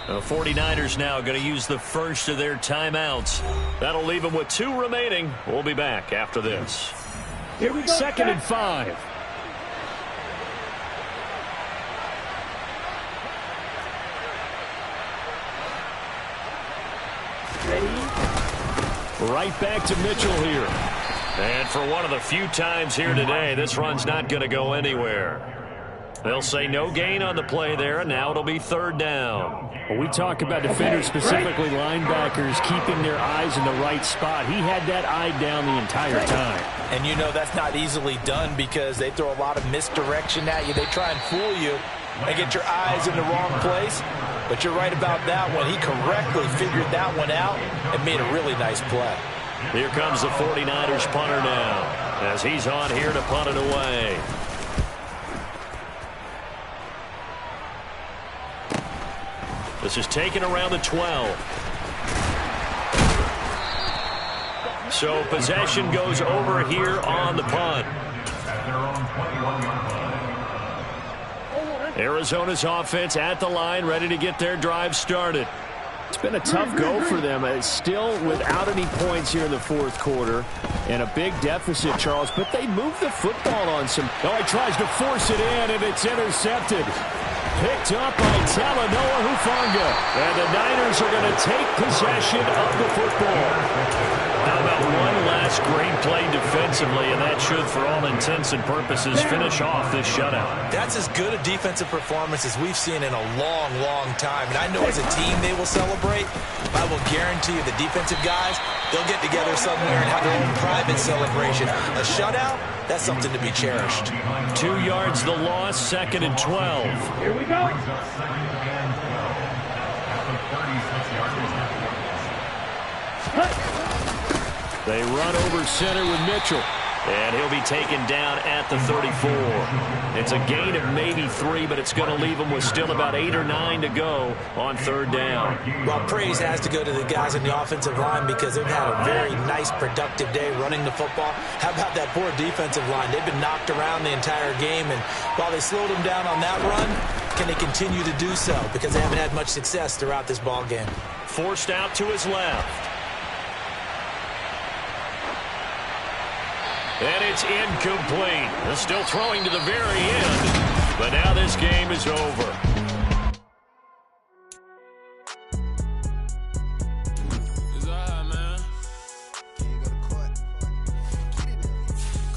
The 49ers now going to use the first of their timeouts. That'll leave them with 2 remaining. We'll be back after this. Here we go. 2nd and 5. Right back to Mitchell here. And for one of the few times here today, this run's not going to go anywhere. They'll say no gain on the play there, and now it'll be 3rd down. When we talk about defenders, specifically linebackers, keeping their eyes in the right spot, he had that eye down the entire time. And you know that's not easily done because they throw a lot of misdirection at you. They try and fool you and get your eyes in the wrong place. But you're right about that one. He correctly figured that one out and made a really nice play. Here comes the 49ers punter now as he's on here to punt it away. This is taken around the 12. So possession goes over here on the punt. Arizona's offense at the line, ready to get their drive started. It's been a tough go for them. It's still without any points here in the fourth quarter. And a big deficit, Charles. But they move the football on some. Oh, he tries to force it in, and it's intercepted. Picked up by Talanoa Hufanga. And the Niners are going to take possession of the football. How about one last great play defensively, and that should, for all intents and purposes, finish off this shutout. That's as good a defensive performance as we've seen in a long, long time. And I know as a team they will celebrate. I will guarantee you the defensive guys, they'll get together somewhere and have their own private celebration. A shutout, that's something to be cherished. 2 yards the loss, 2nd and 12. Here we go. They run over center with Mitchell. And he'll be taken down at the 34. It's a gain of maybe 3, but it's going to leave them with still about 8 or 9 to go on 3rd down. Well, praise has to go to the guys in the offensive line because they've had a very nice, productive day running the football. How about that poor defensive line? They've been knocked around the entire game, and while they slowed them down on that run, can they continue to do so? Because they haven't had much success throughout this ball game. Forced out to his left. And it's incomplete. They're still throwing to the very end. But now this game is over. It's all right, man.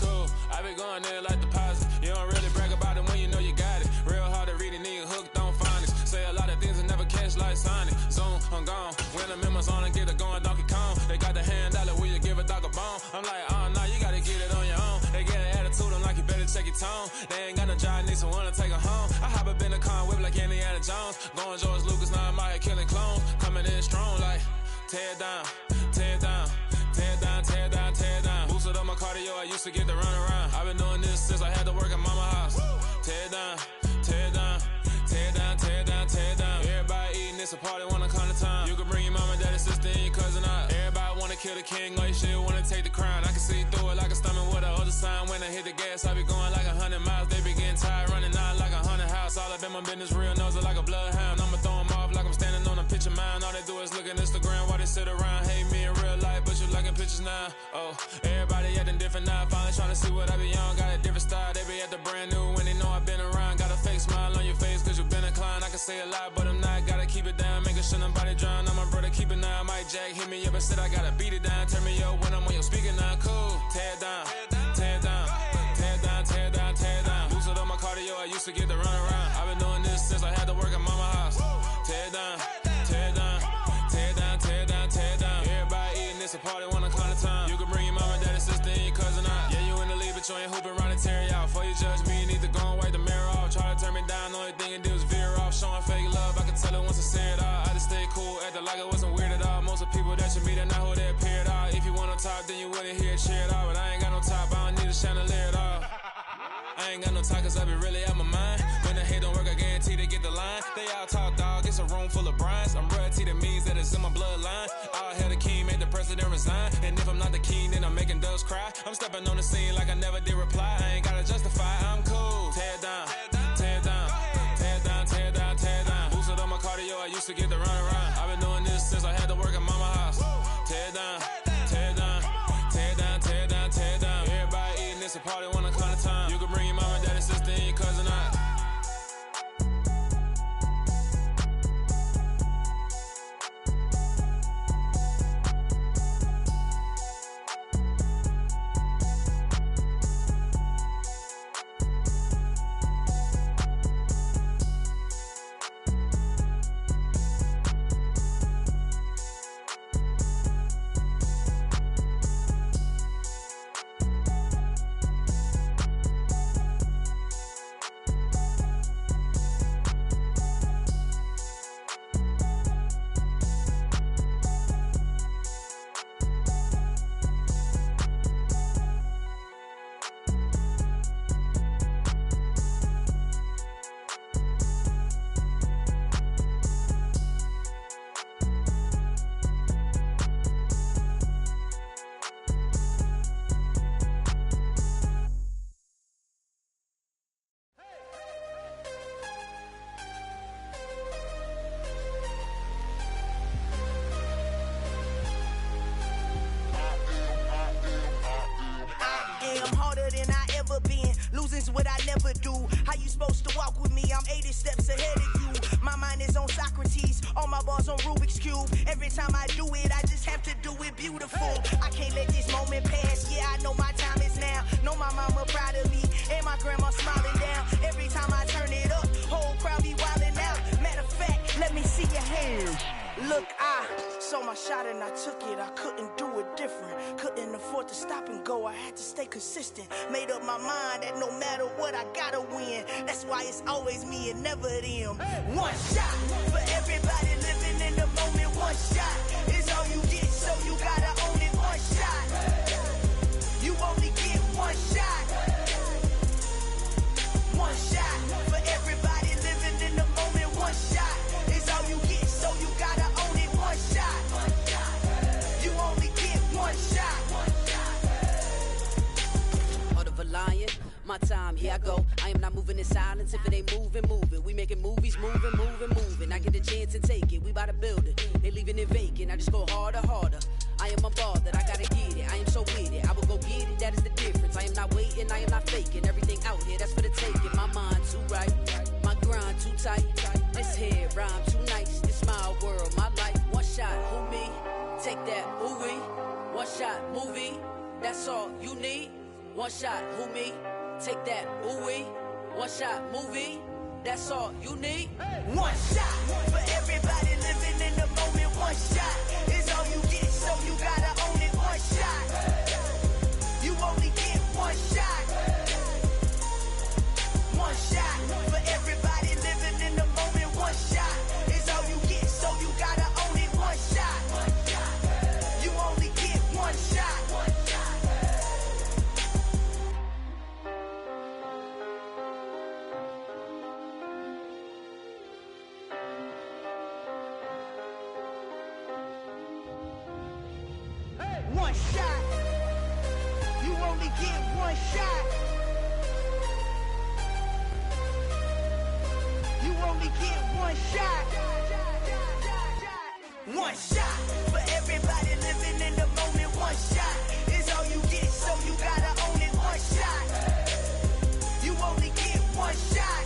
Cool. I been going there like deposit. You don't really brag about it when you know you got it. Real hard to read a nigga hooked on phonics. Say a lot of things and never catch like Sonic. Zone, I'm gone. When the members on and get it going Donkey Kong. They got the hand dollar, will you give a dog a bone? I'm like, oh, no, you gotta get it on your own. They get an attitude, I'm like, you better check your tone. They ain't got no job, need someone to take her home. I hop up in the car, whip like Indiana Jones. Going George Lucas, now I'm out here killing clones. Coming in strong like, tear down, tear down, tear down, tear down, tear down. Boosted up my cardio, I used to get to run around. I've been doing this since I had to work at mama house. Tear down, tear down, tear down, tear down, tear down. Everybody eating, it's a party, wanna come to time. You can bring your mama, daddy, sister, and your cousin out. Everybody wanna kill the king, or you shit wanna take the crown. I can see through it like a stomach with a other sign. When I hit the gas, I be going like 100 miles. They be getting tired, running out like 100 house. All up in my business, real nose like a bloodhound. I'ma throw them off like I'm standing on a picture mound. All they do is look at Instagram while they sit around. Hate me in real life, but you liking pictures now. Oh, everybody acting different now. Finally trying to see what I be on. Got a different style, they be at the brand new when they know I've been around. Got a fake smile on your face cause you been inclined. I can say a lot, but I'm not. Gotta keep it down, making sure nobody drown. I'm my brother, keep it now. Mike Jack hit me up and said I gotta beat it down. Turn me up when I'm on your speaker now. Cool, tear down, tear down, tear down, tear down, tear down. Boosted up my cardio, I used to get to run around. I've been doing this since I had to work at mama house. Tear down, tear down, tear down, tear down, tear down. Everybody eating, it's a party, wanna come to time. You can bring your mama, daddy, sister, and your cousin out. Yeah, you in the league, but you ain't hooping around and tear out. Before you judge me, you need to go and wipe the mirror off. Try to turn me down, the only thing you do is veer off. Showing fake love, I can tell it once I say it all. I just stay cool, acting like it wasn't weird at all. Most of the people that you meet are not who they appear at all. If you want to talk, then you wouldn't hear it cheer at all. But I ain't got no top, I don't need a chandelier at all. I ain't got no talk cause I be really out my mind. When the hate don't work, I guarantee they get the line. They all talk dog, it's a room full of brinds. I'm royalty, that means that it's in my bloodline. All hell the king, made the president resign. And if I'm not the king, then I'm making doves cry. I'm stepping on the scene like I never did reply. I ain't gotta justify, I'm cool. Tear down, tear down, tear down, tear down, tear down. Boosted up my cardio, I used to get to run around. I've been doing this since I had to work at mama house. Tear down, tear down, tear down, tear down, tear down. Everybody eating, it's a party, wanna come to time. You can bring your mama, daddy, sister, and your cousin out. is what I never do. How you supposed to walk with me? I'm 80 steps ahead of you. My mind is on Socrates, all my bars on Rubik's Cube. Every time I do it, I just have to do it beautiful. I can't let this moment pass. Yeah, I know my time is now. Know my mama proud of me, and my grandma smiling down. Every time I turn it up, whole crowd be wildin' out. Matter of fact, let me see your hands. Look, I saw my shot and I took it. I couldn't do it different. Couldn't afford to stop and go. I had to stay consistent. Made up my mind that no matter what, I gotta win. That's why it's always me and never them. One shot for everybody living in the moment. One shot is all you get, so you gotta own it. One shot. You only get one shot. One shot for everybody living in the moment. One shot is all you get, so you gotta own it. One shot. You only get one shot. Heart of a lion, my time, here I go. I am not moving in silence. If it ain't moving, moving. We making movies, moving. I get a chance and take it. We bout to build it. They leaving it vacant. I just go harder. I am a ball that I gotta get it. I am so with it. I will go get it. That is the difference. I am not waiting. I am not faking. Everything out here, that's for the taking. My mind too right. My grind too tight. This here rhyme too nice. This my world, my life. One shot, who me? Take that, ooh wee. One shot, movie. That's all you need. One shot, who me? Take that, ooh wee. One shot, movie. That's all you need. One shot for everybody living in the moment. One shot is all you get, so you gotta own it. One shot. You only get one shot. One shot for everybody living in the moment. One shot is all you get, so you gotta own it. One shot. You only get one shot. One shot. You only get one shot. You only get one shot. One shot for everybody living in the moment. One shot is all you get, so you gotta own it. One shot. You only get one shot.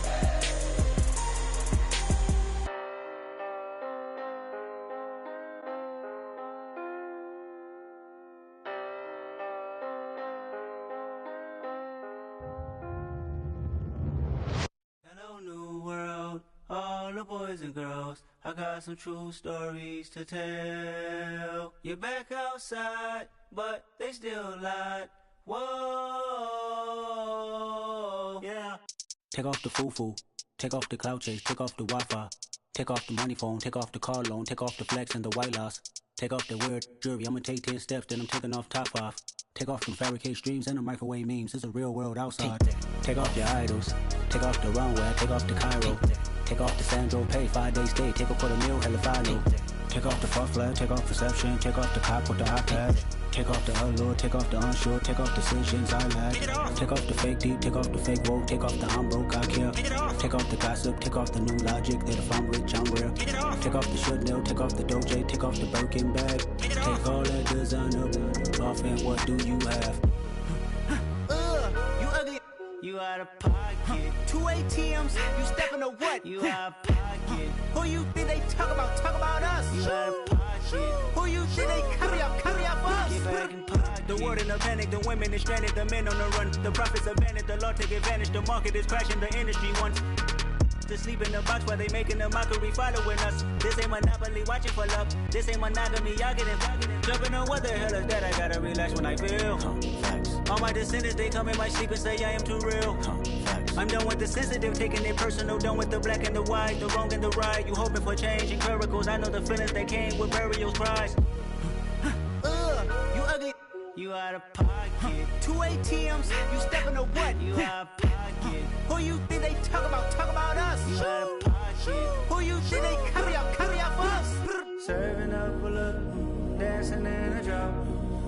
Hello, new world, all the boys and girls. I got some true stories to tell. You're back outside, but they still lied. Whoa, yeah. Take off the foo-foo, take off the cloud chase, take off the Wi-Fi, take off the money phone, take off the car loan, take off the flex and the white loss. Take off the weird jewelry, I'ma take 10 steps, then I'm taking off top off. Take off them fabricate streams and the microwave memes, it's a real world outside. Take off your idols, take off the runway, take off the Cairo. Take off the Sandro pay, 5 days stay, take a quarter meal, hella follow. Take off the fuck flag, take off perception, take off the cop with the iPad. Take off the allure, take off the unsure, take off decisions I lack. Take off the fake deep, take off the fake woke, take off the I'm broke, I care. Take off the gossip, take off the new logic, that if I'm rich, I'm real. Take off the Chanel, take off the Doja, take off the Birkin bag. Take all that designer off and what do you have? You ugly. You out of pocket. 2 ATMs, you stepping to what? You out of pocket. Who you think they talk about? Talk about us. You out of pocket. Who you think they carry up us? Get back in pocket. The world in a panic, the women is stranded, the men on the run. The profits abandoned, the law take advantage. The market is crashing, the industry wants to sleep in the box while they making a mockery following us. This ain't monopoly, watching for love. This ain't monogamy, y'all getting jumping on what the hell is that? I gotta relax when I feel. All my descendants, they come in my sleep and say I am too real. I'm done with the sensitive, taking it personal. Done with the black and the white, the wrong and the right. You hoping for change and miracles. I know the feelings that came with burials, cries. You ugly. You out of pocket. 2 ATMs, you stepping to what? You out of pocket. Who you think they talk about? Talk about us. You out of pocket. Who you think they carry up us? Serving up a look, dancing in a drop.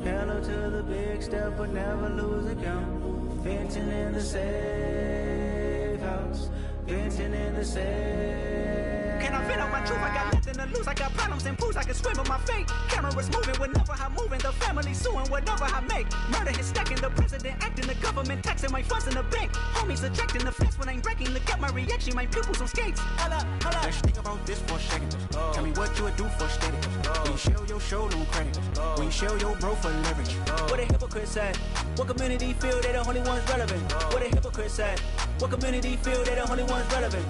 Hello to the big step, but never lose a count. Venting in the safe house. Venting in the safe. Can I fit out my truth? I got nothing to to lose. I got problems and pools, I can swim with my fate. Cameras moving whenever I'm moving. The family suing whatever I make. Murder is stacking, the president acting, the government taxing my funds in the bank. Homies ejecting the fence when I'm breaking. Look at my reaction, my pupils on skates. Hold up. Let's think about this for a second. Tell me what you would do for steady. When you show your show no credit. When you show your bro for leverage. What a hypocrite said. What community feel they the only ones relevant? What a hypocrite said. What community feel they the only ones relevant?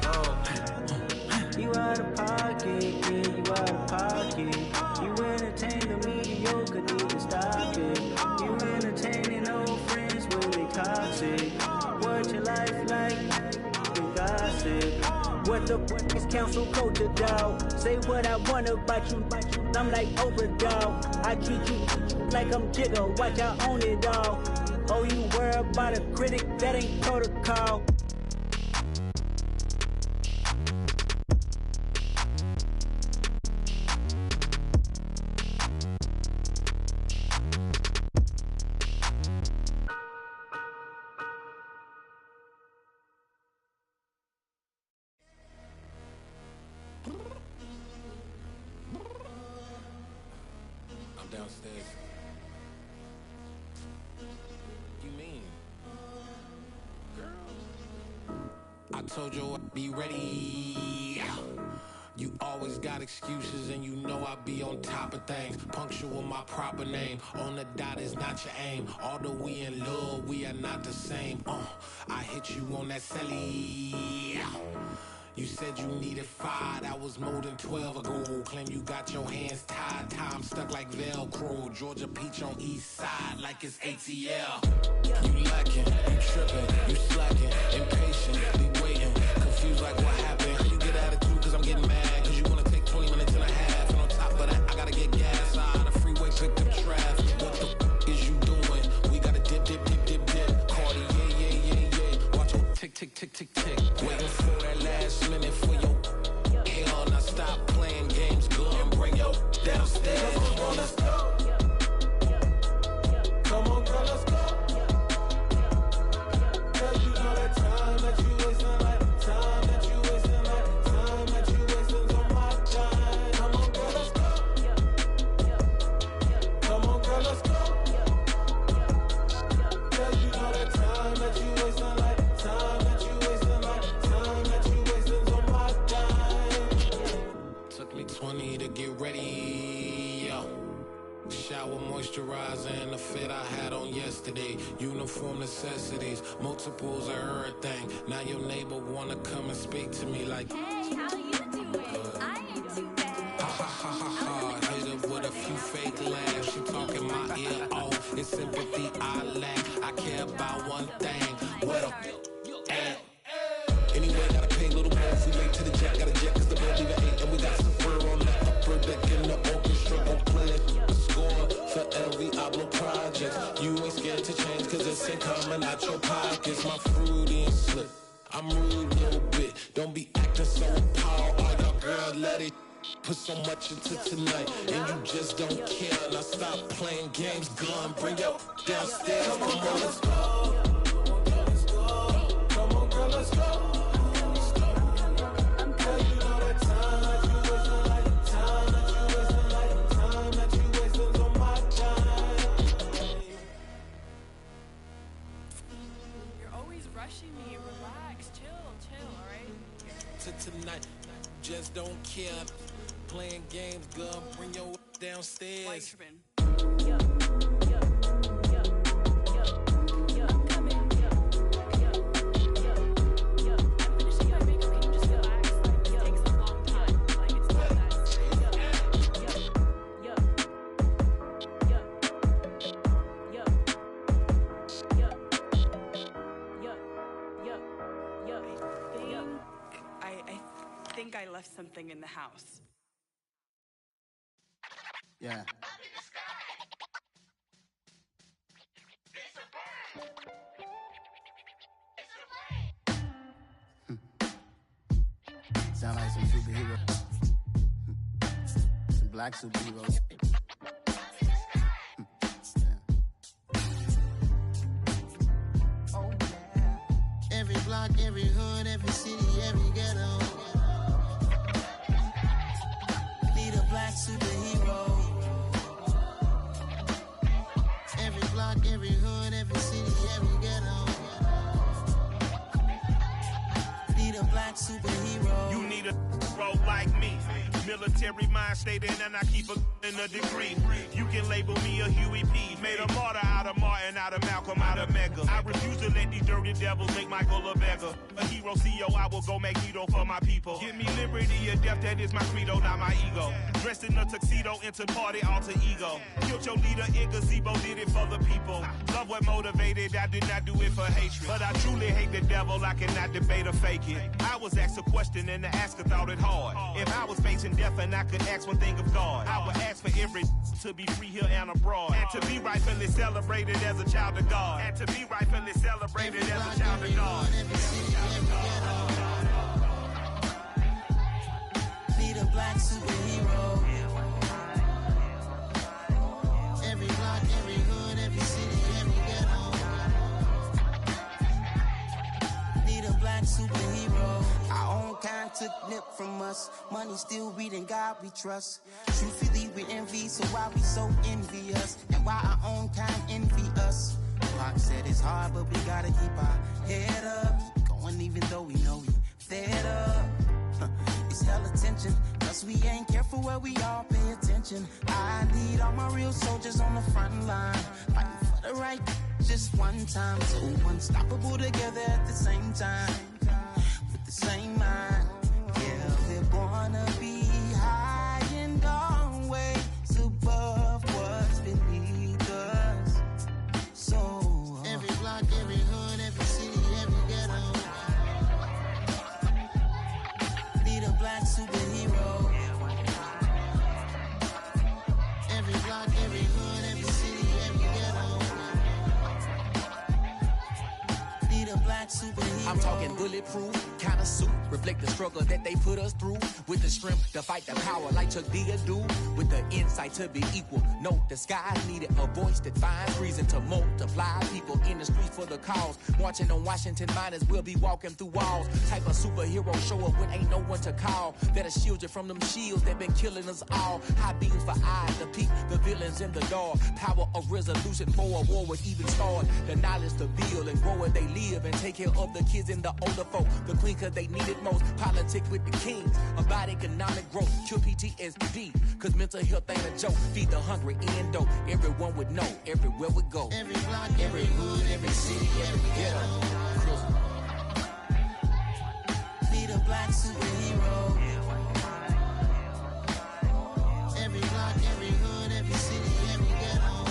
You out of pocket, yeah, you out of pocket. You entertain the mediocre, need to stop it. You entertaining old friends when they toxic. What your life like? You gossip. What the fuck is council culture, dog? Say what I want about you, I'm like overdog. I treat you like I'm Jigga, watch I own it all. Oh, you worry about a critic, that ain't protocol. Downstairs. You mean? Girl, I told you I'd be ready. You always got excuses and you know I be on top of things. Punctual my proper name. On the dot is not your aim. Although we in love, we are not the same. I hit you on that celly. You said you needed 5, that was more than 12 ago. Claim you got your hands tied, time stuck like Velcro. Georgia Peach on east side like it's ATL. You lacking, you tripping, you slacking, impatient, be waiting, confused like what happened. How you get attitude cause I'm getting mad, cause you wanna take 20 minutes and a half. And on top of that, I gotta get gas out of the freeway, pick up traffic. What the is you doing? We gotta dip. Cardi, yeah. Watch your tick. Waiting for that last minute for your hell. Now stop playing games, go and bring your downstairs. Come on, let's go. Come on, girl, let's go. Cause you know that time that you wasting, like time that you wasting, like time that you wasting on my time. Come on, girl, let's go. Come on, girl, let's go. Cause you know that time that you wasting, like time that you wasting, like time that you wasting on my time. Took me 20 to get ready, yo. Shower, moisturizer, and the fit I had on yesterday. Uniform necessities, multiples of everything. Now your neighbor wanna come and speak to me like, hey, how you doing? I ain't too bad. Ha. Hit her with a few fake laughs. She talking my ear off. It's sympathy I lack. I care about one thing. What a at. Anyway, gotta pay a little more if we late to the jet. Gotta jet cause the bed leave at 8. And we got some fur on the upper deck in the orchestra. Gon' play it. Score for every Ablo project. You ain't scared to change cause it's ain't coming out your pockets. My fruity and slip. I'm rude a little bit. Don't be acting so appalled. All y'all girl, let it put so much into tonight. And you just don't care. Now stop playing games. Gun, bring your downstairs. Come on, girl, let's go. Come on, girl, let's go. Cause you know that time that you wasting, like time that you wasting, like time that you wasting on my time. You're always rushing me. Relax, chill, alright? To tonight, just don't care. Playing games, girl, bring your downstairs. Why you tripping? I think I left something in the house. Yeah. Sound like some superhero. Some black superheroes. Oh, yeah. Every block, every hood, every city, every ghetto. like me. Military mind state and I keep in a degree. You can label me a Huey P. Made a martyr out of Martin, out of Malcolm, out of Mega. I refuse to let these dirty devils make Michael a beggar. A hero CEO, I will go Magneto for my people. Give me liberty or death, that is my credo, not my ego. Dressed in a tuxedo, into party, alter ego. Killed your leader in gazebo, did it for the people. Love what motivated, I did not do it for hatred. But I truly hate the devil, I cannot debate or fake it. I was asked a question and the asker thought it hard. If I was facing death and I could ask one thing of God, I would ask for every to be free here and abroad. And to be rightfully celebrated as a child of God. And to be rightfully celebrated as a child of God. Need a black superhero. Every block, every hood, every city, every ghetto. Need a black superhero. Our own kind took nip from us. Money still reading God we trust. Truthfully we envy, so why we so envious? And why our own kind envy us? Pac said it's hard, but we gotta keep our head up. Going even though we know we fed up. It's hell attention, cause we ain't careful where we all pay attention. I need all my real soldiers on the front line, fighting for the right just one time. So unstoppable together at the same time, with the same mind. Yeah, we're gonna be high and always above what's beneath us. So every block, every hood, every city, every ghetto. Need a black superhero. Every block, every hood, every city, every ghetto. Need a black superhero. I'm talking bulletproof, kind of suit, reflect the struggle that they put us through. With the strength to fight the power like Chuck D do. With the insight to be equal. Note the sky needed a voice that finds reason to multiply people in the streets for the cause. Marching on Washington miners will be walking through walls. Type of superhero show up when ain't no one to call. That'll shield you from them shields that been killing us all. High beams for eyes to peek the villains in the dark. Power of resolution for a war would even start. The knowledge to build and grow where they live and take care of the kids and the older folk. The queen cause they need it most. Politics with the kings. About economic growth. Cure PTSD. Cause mental health ain't a joke. Feed the hungry and dope. Everyone would know. Everywhere we go. Every block, every hood, every city, every ghetto. Need a black superhero. Every block, every hood, every city, every ghetto.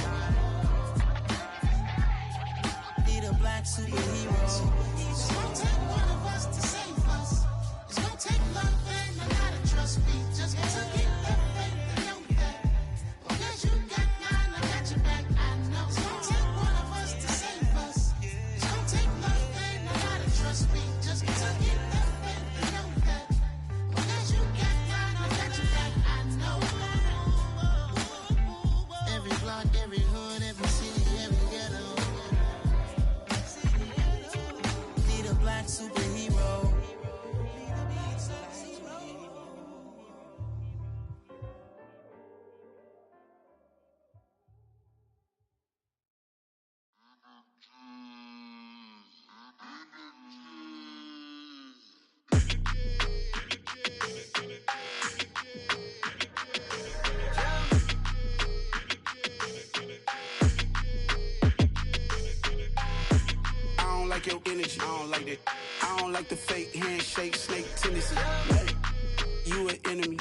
Need a black superhero. It's gonna take one of us to save us. It's gonna take love and a lot of trust. We just gotta get that faith and know that. Because you got mine, I got your back, I know. It's gonna take one of us to save us. It's gonna take love and a lot of trust. We just gotta get that faith and know that. Because you got mine, I got your back, I know. Every block, every hood, every city, every ghetto. Need a black superhero. I don't like your energy. I don't like that. I don't like the fake handshake, snake tendency. You an enemy.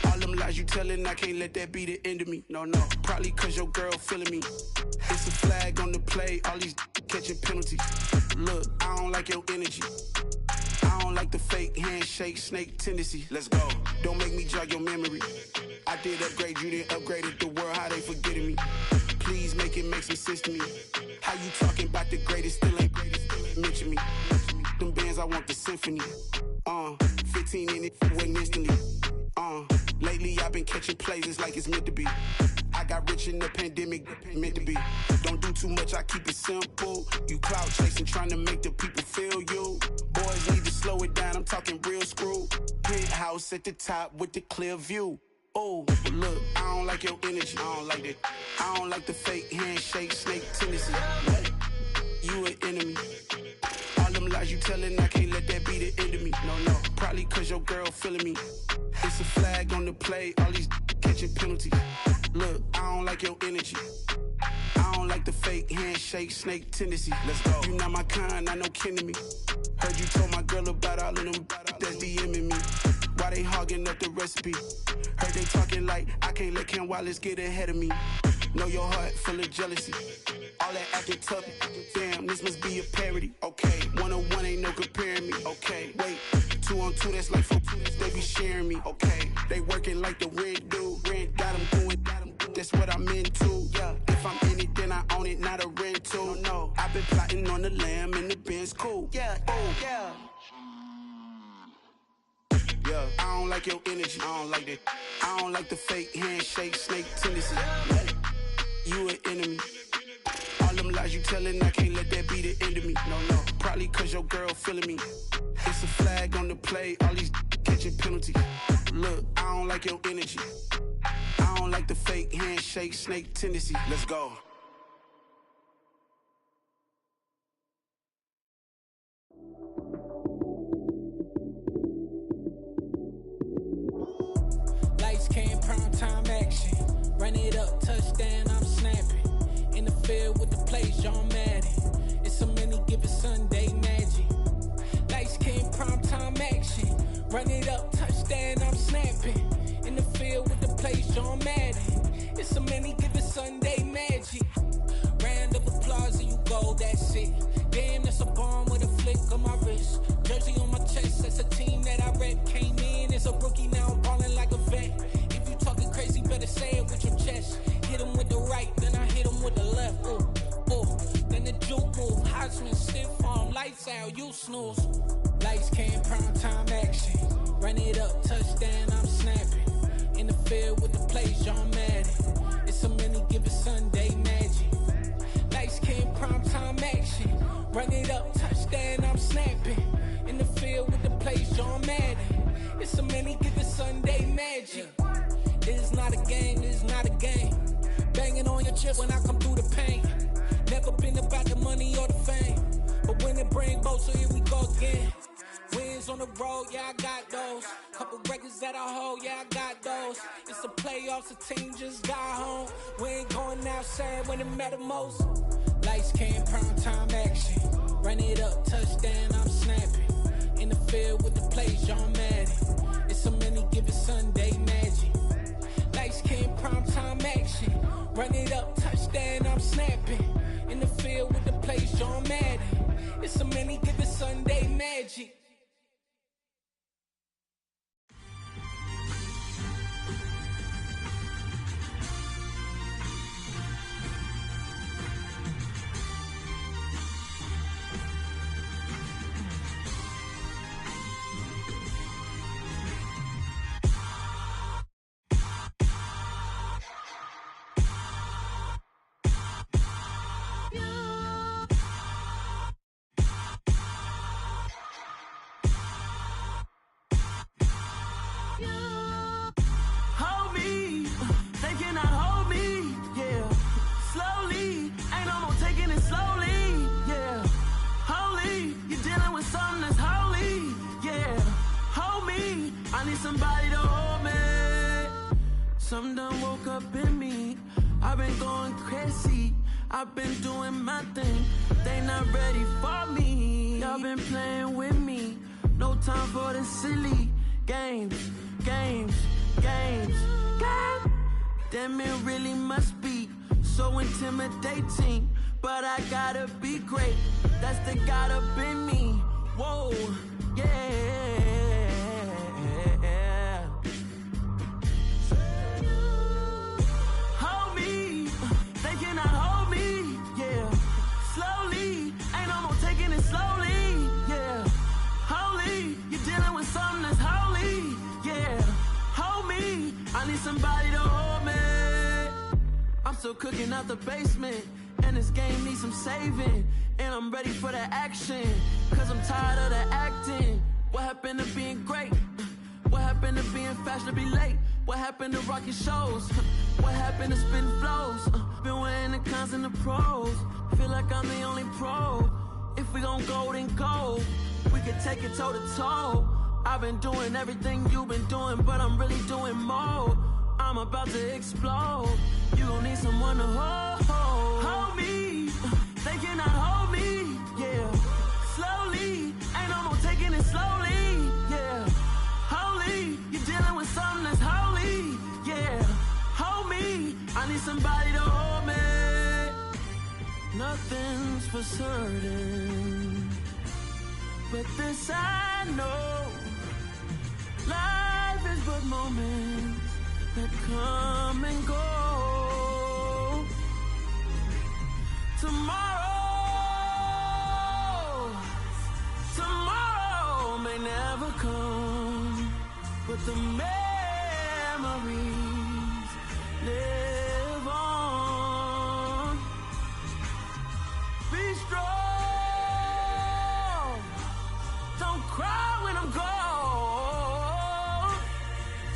All them lies you telling, I can't let that be the end of me. No, probably cause your girl feeling me. It's a flag on the play, all these catching penalties. Look, I don't like your energy. I don't like the fake handshake, snake tendency. Let's go. Don't make me jog your memory. I did upgrade, you didn't upgrade it. The world, how they forgetting me. Please make it make some sense to me. How you talking about the greatest, still ain't greatest, mention me. Them bands, I want the symphony. 15 in it, wasn't instantly. Lately I've been catching plays, it's like it's meant to be. I got rich in the pandemic, meant to be. Don't do too much, I keep it simple. You clout chasing, trying to make the people feel you. Boys need to slow it down, I'm talking real screw. Penthouse at the top with the clear view. Oh, look, I don't like your energy. I don't like that. I don't like the fake handshake, snake tendency. You an enemy. All them lies you telling, I can't let that be the the end of me. No, probably cause your girl feeling me. It's a flag on the play, all these catching penalties. Look, I don't like your energy. I don't like the fake handshake, snake tendency. Let's go. You not my kind, I know kin to me. Heard you told my girl about all of them that's DMing me. Why they hogging up the recipe? Heard they talking like I can't let Ken Wallace get ahead of me. Know your heart full of jealousy. All that acting tough. Damn, this must be a parody. Okay, 1-on-1 ain't no comparing me. Okay, wait, 2-on-2 that's like 4-2. They be sharing me. Okay, they working like the rent do. Rent got them going. That's what I'm into. Yeah, if I'm in it, then I own it, not a rental. No, I've been plotting on the lamb and the Benz cool. Yeah, yeah. Yeah, I don't like your energy. I don't like that. I don't like the fake handshake, snake tendency. You an enemy. All them lies you telling, I can't let that be the end of me. No, probably cause your girl feeling me. It's a flag on the play, all these catching penalties. Look, I don't like your energy. I don't like the fake handshake, snake tendency. Let's go. Lights came, prime time action. Run it up, touchdown, I'm snapping. In the field with the plays, John Madden. It's a many given Sunday magic. Lights came, prime time action. Run it up, touchdown, I'm snapping. In the field with the plays, John Madden. It's a many given Sunday magic. Round of applause and you go, that's it. Damn, that's a bomb with a flick on my wrist. Jersey on my chest, that's a team that I rep. Came in as a rookie, now I'm ballin' like a vet. If you talking crazy, better say it with your chest. Hit him with the right, then I hit him with the left. Ooh, then the juke move. Heisman, stiff arm, lights out, you snooze. Lights came, prime time action. Run it up, touchdown, I'm snapping. In the field with the plays, John Madden. It's a many given Sunday magic. Lights came, prime time action. Run it up, touchdown, I'm snapping. In the field with the plays, John Madden. It's a many given Sunday magic. It is not a game, it is not a game. Banging on your chest when I come through the pain. Never been about the money or the fame. But when it bring both, so here we go again. Wins on the road, yeah, I got those. Couple records that I hold, yeah, I got those. It's the playoffs, the team just got home. We ain't going outside when it matter most. Lights came, prime time action. Run it up, touchdown, I'm snapping. In the field with the plays, John Madden. It's a many given Sunday magic. Lights came, prime time action. Run it up, touchdown, I'm snapping. In the field with the plays, John Madden. It's a many given Sunday magic. Somebody to hold me. Something done woke up in me. I've been going crazy. I've been doing my thing. They not ready for me. Y'all been playing with me. No time for the silly games. Damn, it really must be so intimidating. But I gotta be great. That's the God up in me. Whoa, yeah. Somebody to hold me. I'm still cooking out the basement, and this game needs some saving. And I'm ready for the action, cause I'm tired of the acting. What happened to being great? What happened to being fashionably late? What happened to rocking shows? What happened to spitting flows? Been wearing the cons and the pros. Feel like I'm the only pro. If we gon' go, then go. We could take it toe to toe. I've been doing everything you've been doing, but I'm really doing more. I'm about to explode. You gon' need someone to hold me. They cannot hold me, yeah. Slowly, ain't no more taking it slowly, yeah. Holy, you're dealing with something that's holy, yeah. Hold me, I need somebody to hold me. Nothing's for certain, but this I know. Life is but moments that come and go. Tomorrow may never come, but the memories live on. Be strong, don't cry when I'm gone.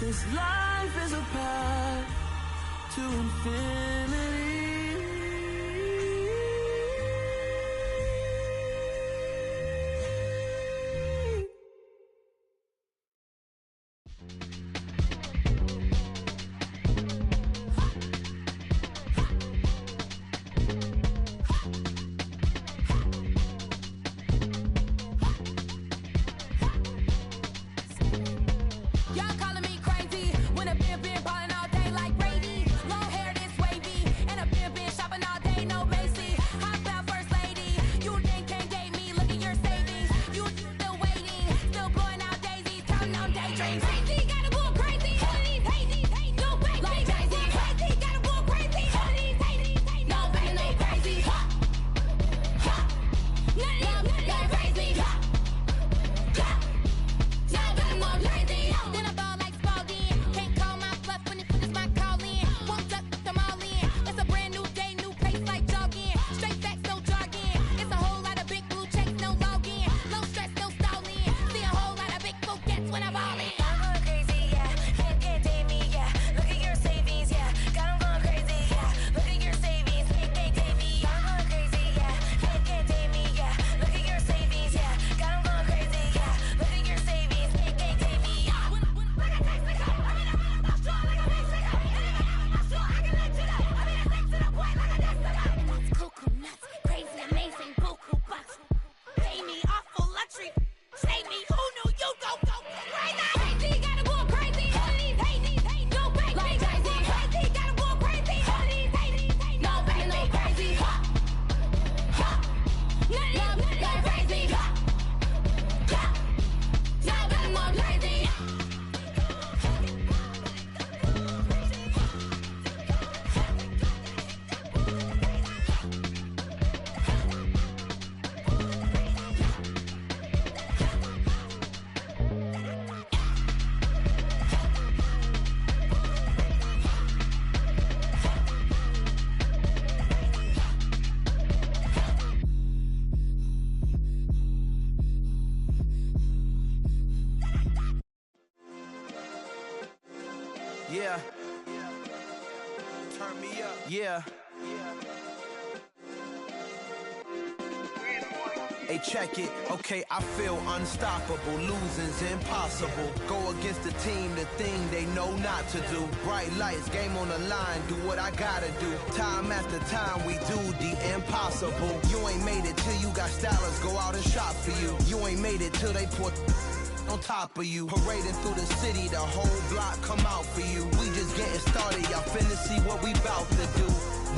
This life is a path to infinity. Y'all calling me crazy when I've been ballin' all day like Brady. Long hair this wavy, and I've been shopping all day, no Macy. Hop out first lady, you think can't date me? Look at your savings, you still waiting, still blowing out daisies, counting on daydreams. Crazy, gotta go crazy. All of these hate, no fake, like crazy, crazy, gotta go crazy. All of these hate, no fake, no crazy. None of these crazy. Then I ball like Spalding. Can't call my bluff when it's my calling. Won't duck them all in. It's a brand new day, new pace like jogging. Straight facts, no jogging. It's a whole lot of big blue checks, no login. Low stress, no stalling. See a whole lot of big focus when I ball in. I'm going crazy, yeah. Can't date me, yeah. Look at your savings, yeah. Got 'em going crazy, yeah. Look at your savings, can't date me. I'm going crazy, yeah. Can't date me, yeah. Look at your savings, yeah. Got 'em going crazy, yeah. Look at your savings, can't date me. Cuckoo nuts, crazy, amazing, buku bucks. Pay me awful luxury. Save me, who knew you go crazy? Crazy, gotta go crazy. All of these hate, no fake, like crazy. Crazy, gotta go crazy. All of these hate, no fake, no crazy. None of these crazy. Y'all better more crazy. Yeah. Turn me up. Yeah. Hey, check it. Okay, I feel unstoppable. Losing's impossible. Go against the team, the thing they know not to do. Bright lights, game on the line. Do what I gotta do. Time after time, we do the impossible. You ain't made it till you got stylers go out and shop for you. You ain't made it till they put on top of you. Parading through the city, the whole block come out for you. We just getting started, y'all finna see what we bout to do.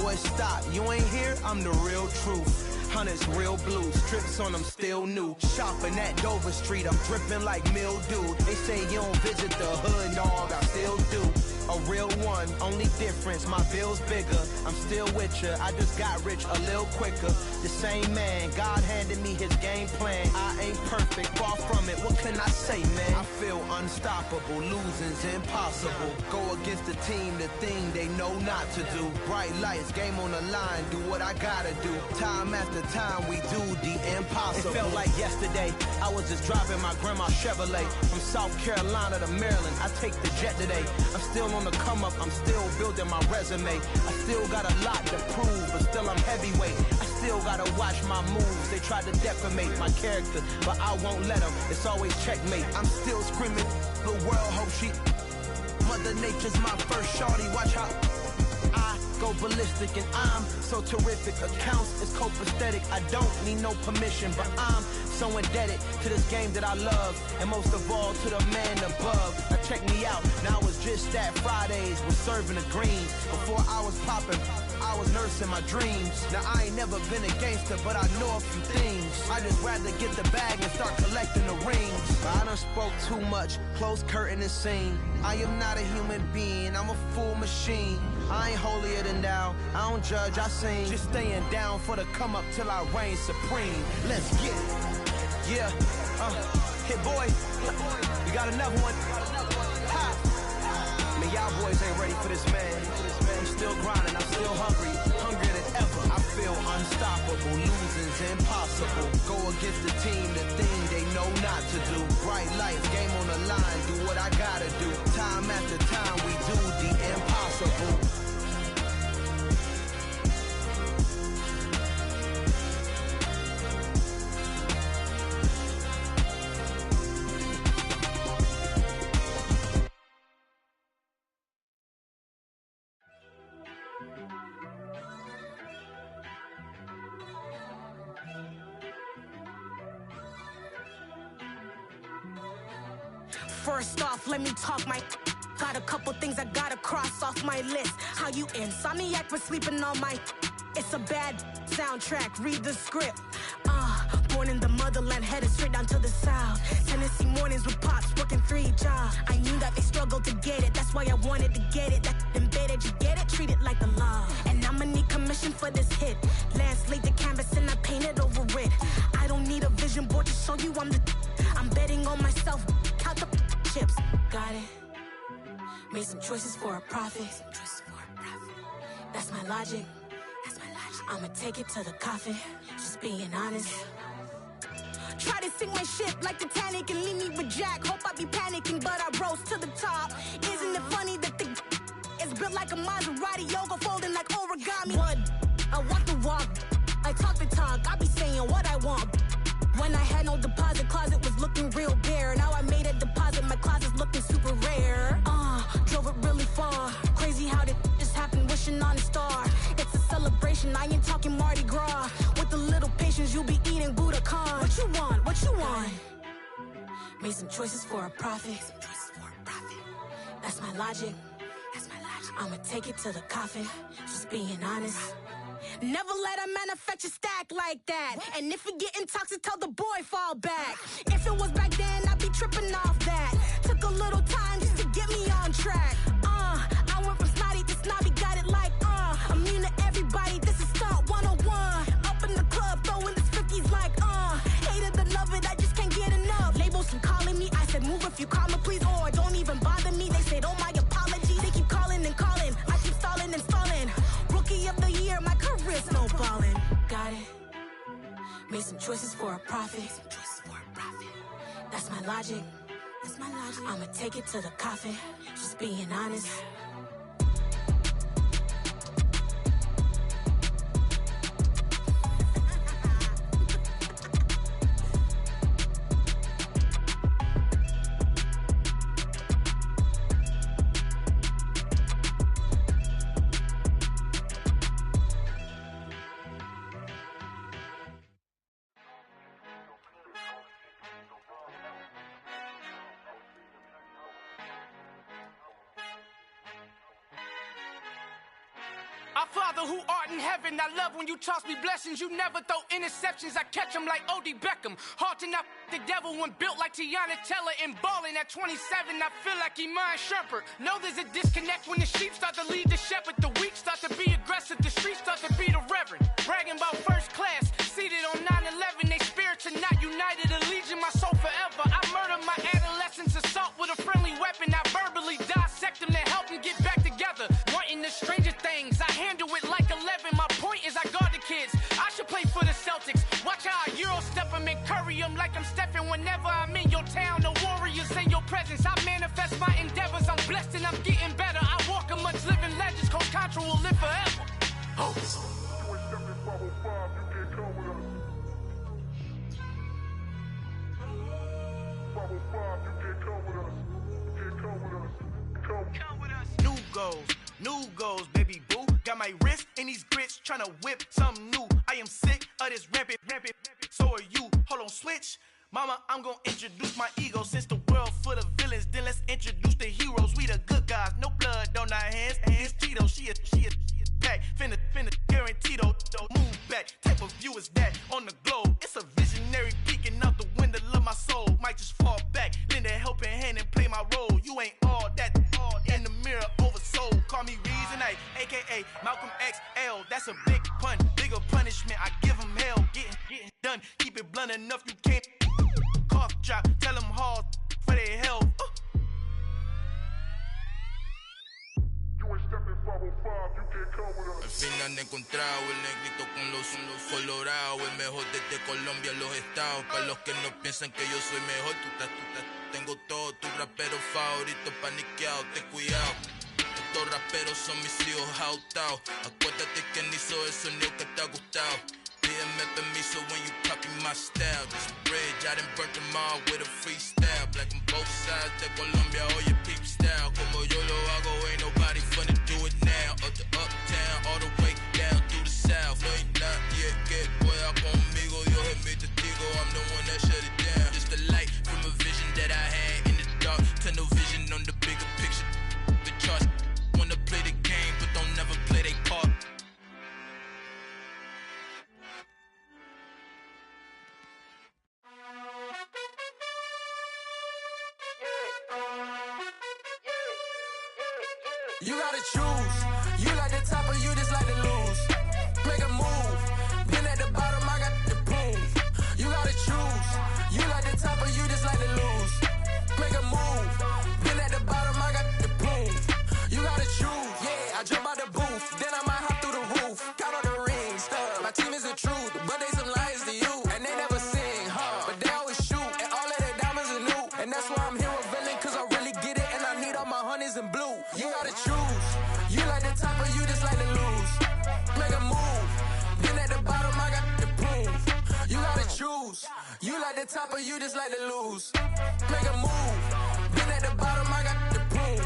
Boy, stop, you ain't here, I'm the real truth. Hunters, real blue, strips on them still new. Shopping at Dover Street, I'm dripping like mildew. They say you don't visit the hood, dog, I still do. A real one, only difference, my bill's bigger. I'm still with ya, I just got rich a little quicker. The same man, God handed me his game plan. I ain't perfect, far from it, what can I say, man? I feel unstoppable, losing's impossible. Go against the team, the thing they know not to do. Bright lights, game on the line, do what I gotta do. Time after time, we do the impossible. It felt like yesterday, I was just driving my grandma's Chevrolet. From South Carolina to Maryland, I take the jet today. I'm still on the come up, I'm still building my resume. I still got a lot to prove, but still I'm heavyweight. I still gotta watch my moves. They try to defamate my character, but I won't let them. It's always checkmate. I'm still screaming. The world hope she. Mother Nature's my first shorty. Watch how I go ballistic, and I'm so terrific. Accounts is copacetic. I don't need no permission, but I'm so indebted to this game that I love, and most of all to the man above. Now check me out. Now it's just that Fridays was serving the greens. Before I was popping, I was nursing my dreams. Now I ain't never been a gangster, but I know a few things. I just rather get the bag and start collecting the rings. I done spoke too much, close curtain and scene. I am not a human being, I'm a full machine. I ain't holier than thou, I don't judge, I sing. Just staying down for the come up till I reign supreme. Let's get it. Yeah, hit boy, we got another one. Ha. Man, y'all boys ain't ready for this, man. I'm still grinding, I'm still hungry, hungrier than ever. I feel unstoppable, losing's impossible. Go against the team, the thing they know not to do. Bright lights, game on the line, do what I gotta do. Time after time, we do the impossible. First off, let me talk my. Got a couple things I gotta cross off my list. How you insomniac for sleeping on my. It's a bad soundtrack, read the script. Born in the motherland, headed straight down to the south. Tennessee mornings with pops, working 3 jobs. I knew that they struggled to get it, that's why I wanted to get it. That embedded, you get it, treat it like a law. And I'ma need commission for this hit. Lance laid the canvas and I painted over it. I don't need a vision board to show you I'm betting on myself, count the chips. Got it. Made some choices for a profit. That's my logic. I'ma take it to the coffin. Just being honest. Try to sink my ship like Titanic and leave me with Jack. Hope I be panicking, but I rose to the top. Isn't it funny that the is built like a Maserati, yoga folding like origami? What? I walk the walk. I talk the talk. I be saying what I want. When I had no deposit, closet was looking real bare. Now I made a deposit, my closet's looking super rare. Drove it really far. Crazy how did this happen, wishing on a star. It's a celebration, I ain't talking Mardi Gras. With a little patience, you'll be eating Budokan. What you want, what you want? Made some choices for a profit. That's my logic. I'ma take it to the coffin, just being honest. Never let a manufacture stack like that. And if you getting toxic, tell the boy fall back. If it was back then, I'd be tripping off that. Took a little time just to get me on track. I went from snotty to snobby, got it like, immune to everybody, this is stunt 101. Up in the club, throwing this 50s like, hate it or love it, I just can't get enough. Labels from calling me, I said move if you call me, please, or don't even bother me. They said, oh my apologies, they keep calling and calling. I keep stalling and stalling. Rookie of the year, my career snowballing. Got it. Made some choices for a profit. That's my logic. I'ma take it to the coffin. Just being honest. Our Father who art in heaven, I love when you toss me blessings. You never throw interceptions, I catch them like O.D. Beckham. Hard to knock the devil when built like Tiana Teller and balling at 27. I feel like Iman Shumpert. Know there's a disconnect when the sheep start to lead the shepherd. The weak start to be aggressive, the streets start to be the reverend. Bragging about first class, seated on 9/11. They spirits are not united, allegiance my soul forever. I murder my adolescence, assault with a friendly weapon. I verbally dissect them to help them get back together. Wanting the stranger things, I handle it like 11. My point is I guard the kids. I should play for the Celtics. Watch how I Euro step them and curry them like I'm Stephen. Whenever I'm in your town, the Warriors in your presence. I manifest my endeavors. I'm blessed and I'm getting better. I walk amongst living legends. Coach Contra will live forever. Oh. New goals, baby boo. Got my wrist in these grits, tryna whip something new. I am sick of this rampant. So are you. Hold on, switch. Mama, I'm gonna introduce my ego. Since the world full of villains, then let's introduce the heroes. We the good guys, no blood on our hands. It's Tito, she a pack. Finna guarantee though. Move back, type of view is that on the globe. It's a visionary peeking out the window of my soul. Might just fall back, lend a helping hand and play my role. You ain't all that in the mirror oversold. Call me Reason A, aka Malcolm XL. That's a big pun, bigger punishment. I give him hell, getting done. Keep it blunt enough, you can't cough drop. Tell them hard for their health. Al fin han encontrado el negrito con los colorados, el mejor desde Colombia, los estados. Para los que no piensan que yo soy mejor, tengo todo, tus raperos favoritos paniqueados, ten cuidado. Estos raperos son mis hijos jautados. Acuérdate que ni hizo el sonido que te ha gustado. Pídeme permiso when you copy my style. This bridge, I done burnt them all with a freestyle. Black on both sides de Colombia, oye peep style. Como yo lo hago, ain't nobody finna do it now. Up to uptown, all the way down through the south. No hay nadie que pueda conmigo, Dios es mi testigo. I'm the one that shut it down. Just a light from a vision that I had in the dark. Tunnel vision on the bigger picture. The charts wanna play the game, but don't never play their part. You gotta choose. You like the top or you just like to lose. Make a move. Been at the bottom, I got the proof. You gotta choose. You like the top or you just like to lose. Make a move. Been at the bottom, I got the proof. You gotta choose. Yeah, I jump out the booth. Then I might hop through the roof. Count all the rings. My team is the truth, but they some liars to you. And they never sing, but they always shoot. And all of their diamonds are new. And that's why I'm here with villain, cause I really get it. And I need all my honeys in blue. You gotta choose. You like the top or you just like to lose. Make a move. Been at the bottom, I got the proof. You gotta choose. You like the top or you just like to lose. Make a move. Been at the bottom, I got the proof.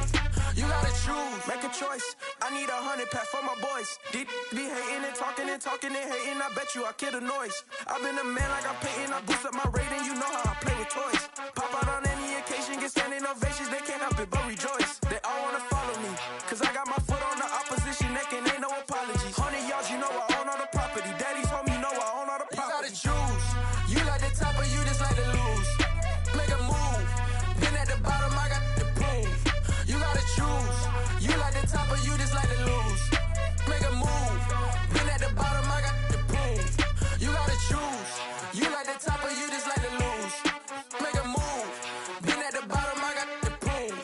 You gotta choose. Make a choice. I need 100 pack for my boys. Be hating and talking and hating. I bet you I kill the noise. I've been a man like I'm Peyton. I boost up my rating. You know how I play with toys. Pop out on any occasion, get standing ovations. They can't help it but rejoice. They all wanna follow me, cause I got my foot on the opposition neck and ain't no apologies. 100 yards, you know I own all the property. Daddy's home, you know I own all the property. You gotta choose. You like the top or you just like to lose. Make a move. Been at the bottom, I got the proof. You gotta choose. You like the top or you just like to lose. Make a move. Been at the bottom, I got the proof. You gotta choose. You like the top or you just like to lose. Make a move. Been at the bottom, I got the proof.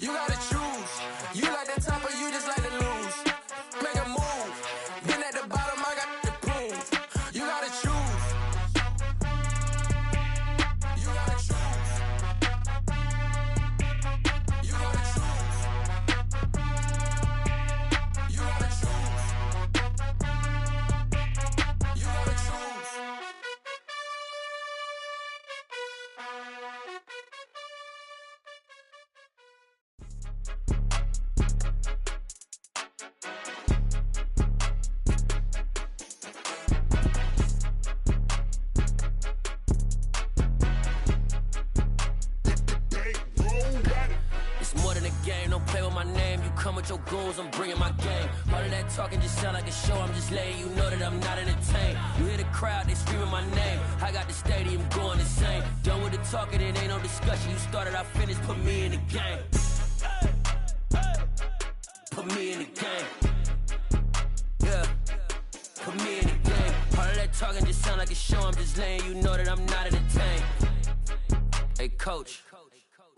You gotta choose. You like the top or you just like to lose. Make a move. Been at the bottom, I got the proof. You gotta choose. You gotta choose. You gotta choose. You gotta choose. You gotta choose. It's more than a game, don't play with my name. You come with your goons, I'm bringing my game. All of that talking just sound like a show, I'm just letting you know that I'm not entertained. You hear the crowd, they screaming my name. I got the stadium going insane. Done with the talking, it ain't no discussion. You started, I finished, put me in the game. Put me in the game. Yeah, put me in the game. All of that talking just sound like a show, I'm just letting you know that I'm not entertained. Hey coach,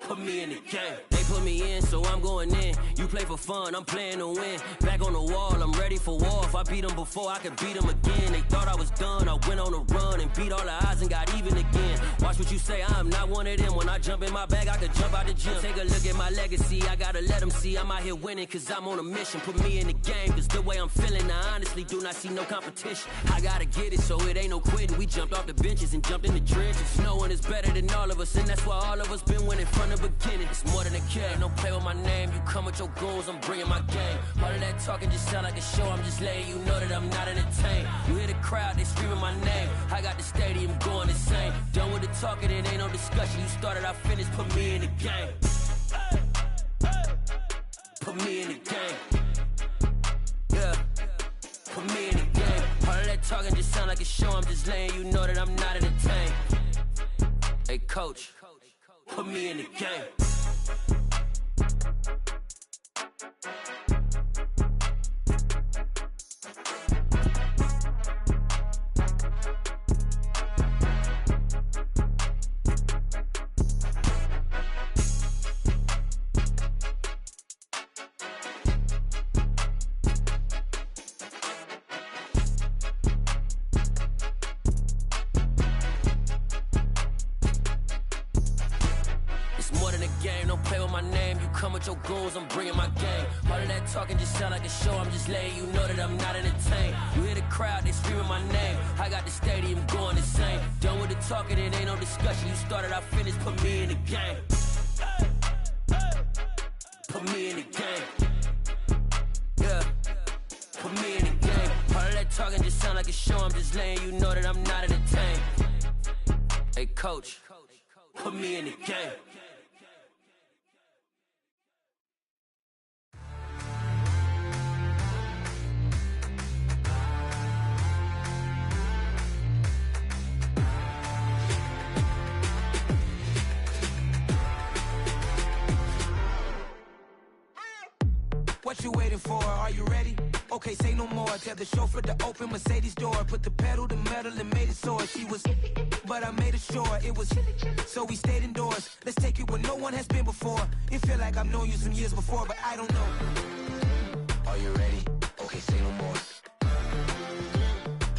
put me in the game. They put me in, so I'm going in. You play for fun, I'm playing to win. Back on the wall, I'm ready for war. If I beat them before, I could beat them again. They thought I was done, I went on a run and beat all the odds and got even again. Watch what you say, I'm not one of them. When I jump in my bag, I could jump out the gym. Take a look at my legacy, I gotta let them see I'm out here winning, cause I'm on a mission. Put me in the game, cause the way I'm feeling, I honestly do not see no competition. I gotta get it, so it ain't no quitting. We jumped off the benches and jumped in the trenches. No one is better than all of us, and that's why all of us been winning from the beginning. It's more than a game, don't play with my name. You come with your goons, I'm bringing my game. All of that talking just sound like a show, I'm just letting you know that I'm not entertained. You hear the crowd, they screaming my name. I got the stadium going insane. Done with the talking, it ain't no discussion. You started, I finished, put me in the game. Put me in the game. Yeah, put me in the game. All of that talking just sound like a show, I'm just letting you know that I'm not entertained. Hey coach, put me in the game. Your goons, I'm bringing my game. All of that talking just sound like a show, I'm just letting you know that I'm not entertained. You hear the crowd, they screaming my name. I got the stadium going insane. Done with the talking, it ain't no discussion. You started, I finished, put me in the game. Put me in the game. Yeah, put me in the game. All of that talking just sound like a show, I'm just letting you know that I'm not entertained. Hey coach, put me in the game. What you waiting for? Are you ready? Okay, say no more. Tell the chauffeur to open Mercedes door. Put the pedal to metal and made it soar. She was, but I made it sure it was. So we stayed indoors. Let's take it where no one has been before. It feel like I've known you some years before, but I don't know. Are you ready? Okay, say no more.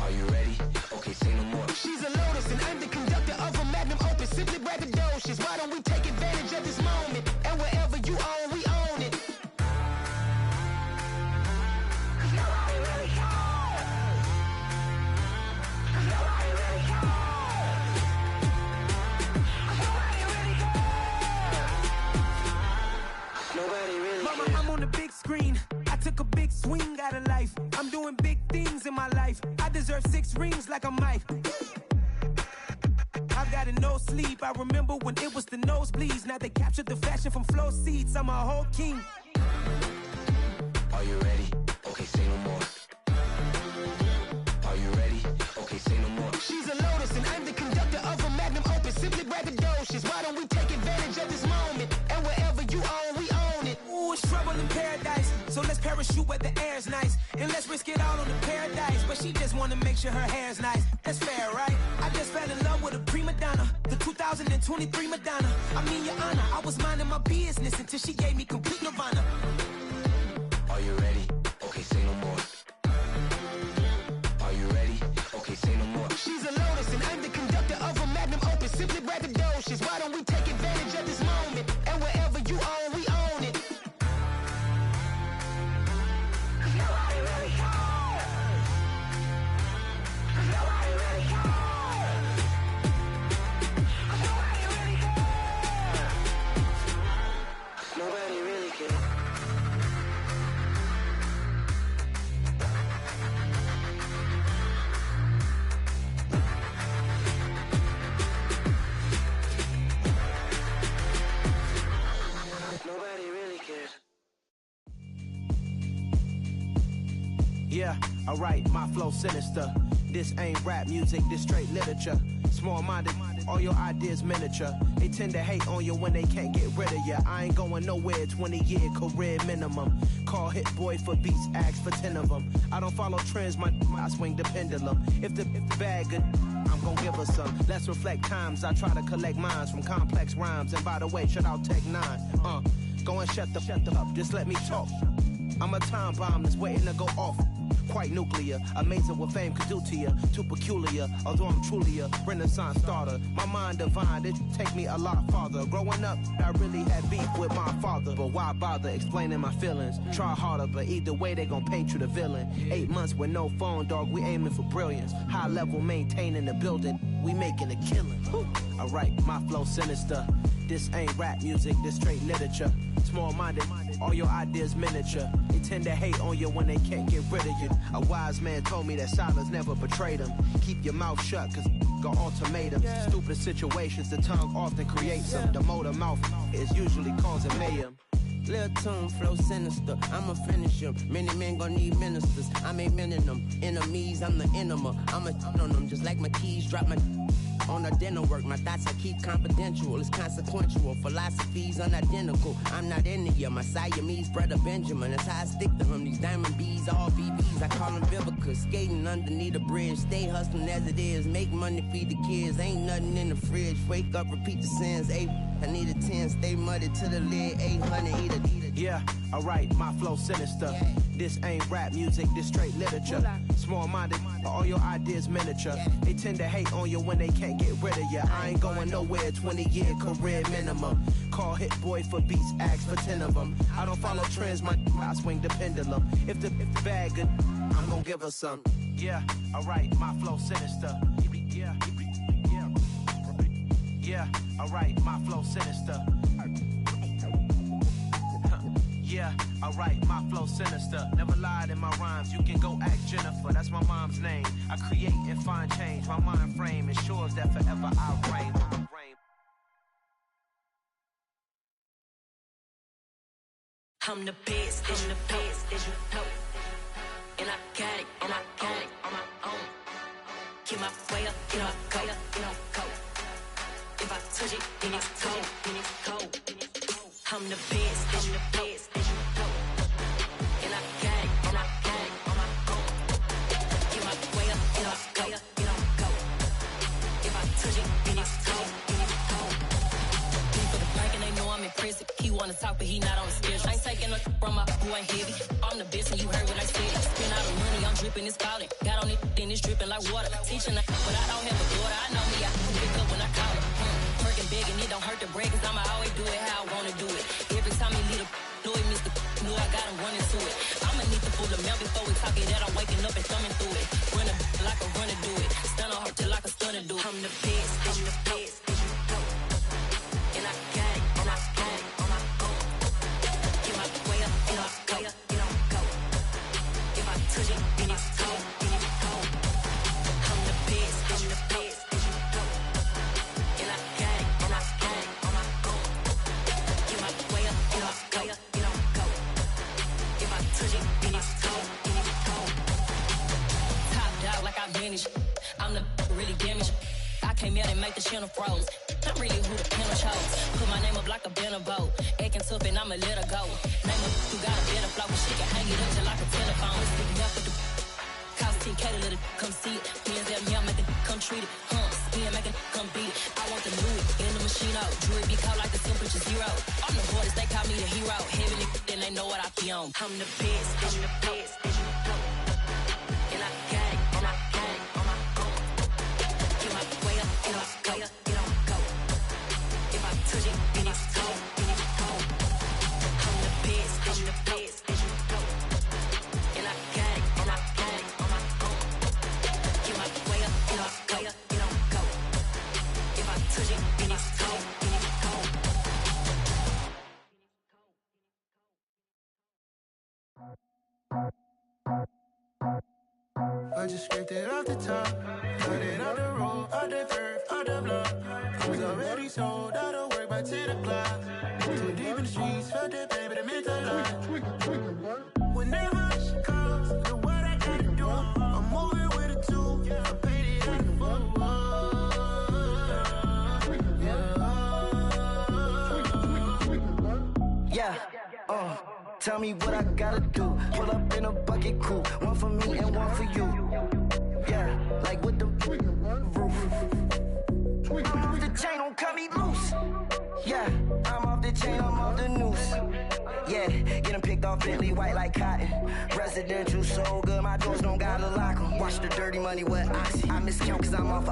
Are you ready? Okay, say no more. She's a Lotus and I'm the conductor of a Magnum Opus. Simply braggadocious. Why don't we take advantage of this moment? And wherever you own, we own it. Mama, I'm on the big screen. I took a big swing out of life. I'm doing big things in my life. I deserve 6 rings like a Mike. I've got no sleep. I remember when it was the nosebleeds. Now they captured the fashion from flow seats. I'm a whole king. Are you ready? Okay, say no more. Are you ready? Okay, say no more. She's a Lotus and I'm the conductor of a Magnum Opus. Simply braggadocious. Why don't we take advantage of this moment? And wherever you own, we own it. Ooh, it's trouble in paradise. So let's parachute where the air's nice. And let's risk it all on the paradise. But she just wanna make sure her hair's nice. That's fair, right? I just fell in love with a prima donna. The 2023 Madonna. I mean, your honor, I was minding my business until she gave me complete nirvana. Are you ready? Okay, say no more. Are you ready? Okay, say no more. She's a Lotus and I'm the conductor of a Magnum Opus. Simply braggadocious. Why don't we take advantage of this moment? And wherever you own, we own it. Nobody really cares. Nobody really cares. Nobody really cares. Nobody really cares. Nobody really cares. Yeah, alright, my flow sinister. This ain't rap music, this straight literature. Small-minded, all your ideas miniature. They tend to hate on you when they can't get rid of you. I ain't going nowhere, 20-year career minimum. Call Hit Boy for beats, ask for 10 of them. I don't follow trends, I swing the pendulum. If the bag good, I'm gon' give her some. Let's reflect times, I try to collect minds from complex rhymes. And by the way, shout out Tech 9. Go and shut the up, just let me talk. I'm a time bomb that's waiting to go off. Quite nuclear, amazing what fame could do to you. Too peculiar, although I'm truly a renaissance starter. My mind divine, it take me a lot farther. Growing up, I really had beef with my father. But why bother explaining my feelings? Try harder, but either way they gon' paint you the villain. 8 months with no phone, dog, we aiming for brilliance. High level maintaining the building, we making a killing. Alright, my flow sinister. This ain't rap music, this straight literature. Small-minded, all your ideas miniature. They tend to hate on you when they can't get rid of you. A wise man told me that silence never betrayed him. Keep your mouth shut, cause got ultimatums. Stupid situations, the tongue often creates them. The motor mouth is usually causing mayhem. Lil' tune, flow sinister, I'ma finish him. Many men gon' need ministers, I'm a men in them. Enemies, I'm the enema, I'ma on them. Just like my keys, drop my on a dinner work. My thoughts I keep confidential, it's consequential. Philosophies unidentical, I'm not into you. My Siamese brother Benjamin, that's how I stick to him. These diamond bees, all BBs, I call them Vivica. Skating underneath a bridge, stay hustling as it is. Make money, feed the kids, ain't nothing in the fridge. Wake up, repeat the sins, I need a 10, stay muddy to the lid, 800, eat a. Yeah, alright, my flow sinister. This ain't rap music, this straight literature. Small-minded, all your ideas miniature. They tend to hate on you when they can't get rid of you. I ain't going nowhere, 20-year career minimum. Call Hit Boy for beats, ask for 10 of them. I don't follow trends, I swing the pendulum. If the bag good, I'm gonna give her some. Yeah, alright, my flow sinister. Yeah, alright, my flow sinister. Yeah, alright, my flow sinister. Never lied in my rhymes, you can go ask Jennifer. That's my mom's name. I create and find change. My mind frame ensures that forever I reign. I'm the best, I'm the best, as you know. And I got it, and I got it on my own. Get my way up, get my go, get my go. If I touch it, then it's cold, then it's cold. I'm the best, as you know. And I got it, and I got it on my own. Get my way up, get my go, get my go. If I touch it, then it's cold, then it's cold. People the plank and they know I'm impressive. He wanna talk, but he not on the schedule. I ain't taking no from my who ain't heavy. I'm the best, and you heard what I said. Spend all the money, I'm dripping, it's falling. Got on it, then it's dripping like water. Teaching her, but I don't have a daughter. I know me, I can pick up when I call her. Working big and it don't hurt to break, cause I'ma always do it how I wanna do it. Every time he lead a do it, Mr. Knew I got him running to it. I'ma need to pull the mail before we talk it that I'm waking up and thumbing through it. Run a like a runner do it. Stun on her till like a stunner do it. I'm the best, I'm the best, as you know. And I got it, and I got it on my own. Get my way up, get my go, get my go. If I touch it, then it's cold, then it's cold. I'm the best, as you know. And I got it, and I got it on my own. Get my way up, get my go, get my go. If I touch it, then it's cold, then it's cold. Top dog like I vanished. I'm the really damaged. I came out and make the channel froze. I'm really who the panel chose. Put my name up like a banner boat. Acting tough and I'ma let her go. Name her who got a better flow. She can hang it up just like a telephone. Stick it up with the cost 10K to let it come see it. Me and them, yeah, make it come treat it. Spin, make it come beat it. I want the Louis in the machine out. Jewelry be cold like the temperature zero. I'm the hardest, they call me the hero. Heavenly, then they know what I be on. I'm the best, I'm the best, as you know. And I got it, and I got it on my own. Get my way up, get my go, get my go. If I touch it, then it's cold, then it's cold. I'm the best, I'm the best, as you know. And I got it, and I got it on my own. Get my way up, get my go, get my go. If I touch it, then it's cold, then it's cold. I just scraped it off the top, cut it off the road, off the curb, off the block. I was already sold, out of work by 10 o'clock. Too deep in the streets, felt that pain, but it meant a lot. Whenever she calls, know what I gotta do. I'm moving with a two, I paid it out of full. Yeah, tell me what I gotta do. Pull up in a bucket crew, one for me and one for you. Yeah, like with the roof. I'm off the chain, don't cut me loose. Yeah, I'm off the chain, I'm off the noose. Yeah, get them picked off Bentley white like cotton. Residential so good, my doors don't gotta lock 'em. Watch the dirty money with Oxy. I miscount cause I'm off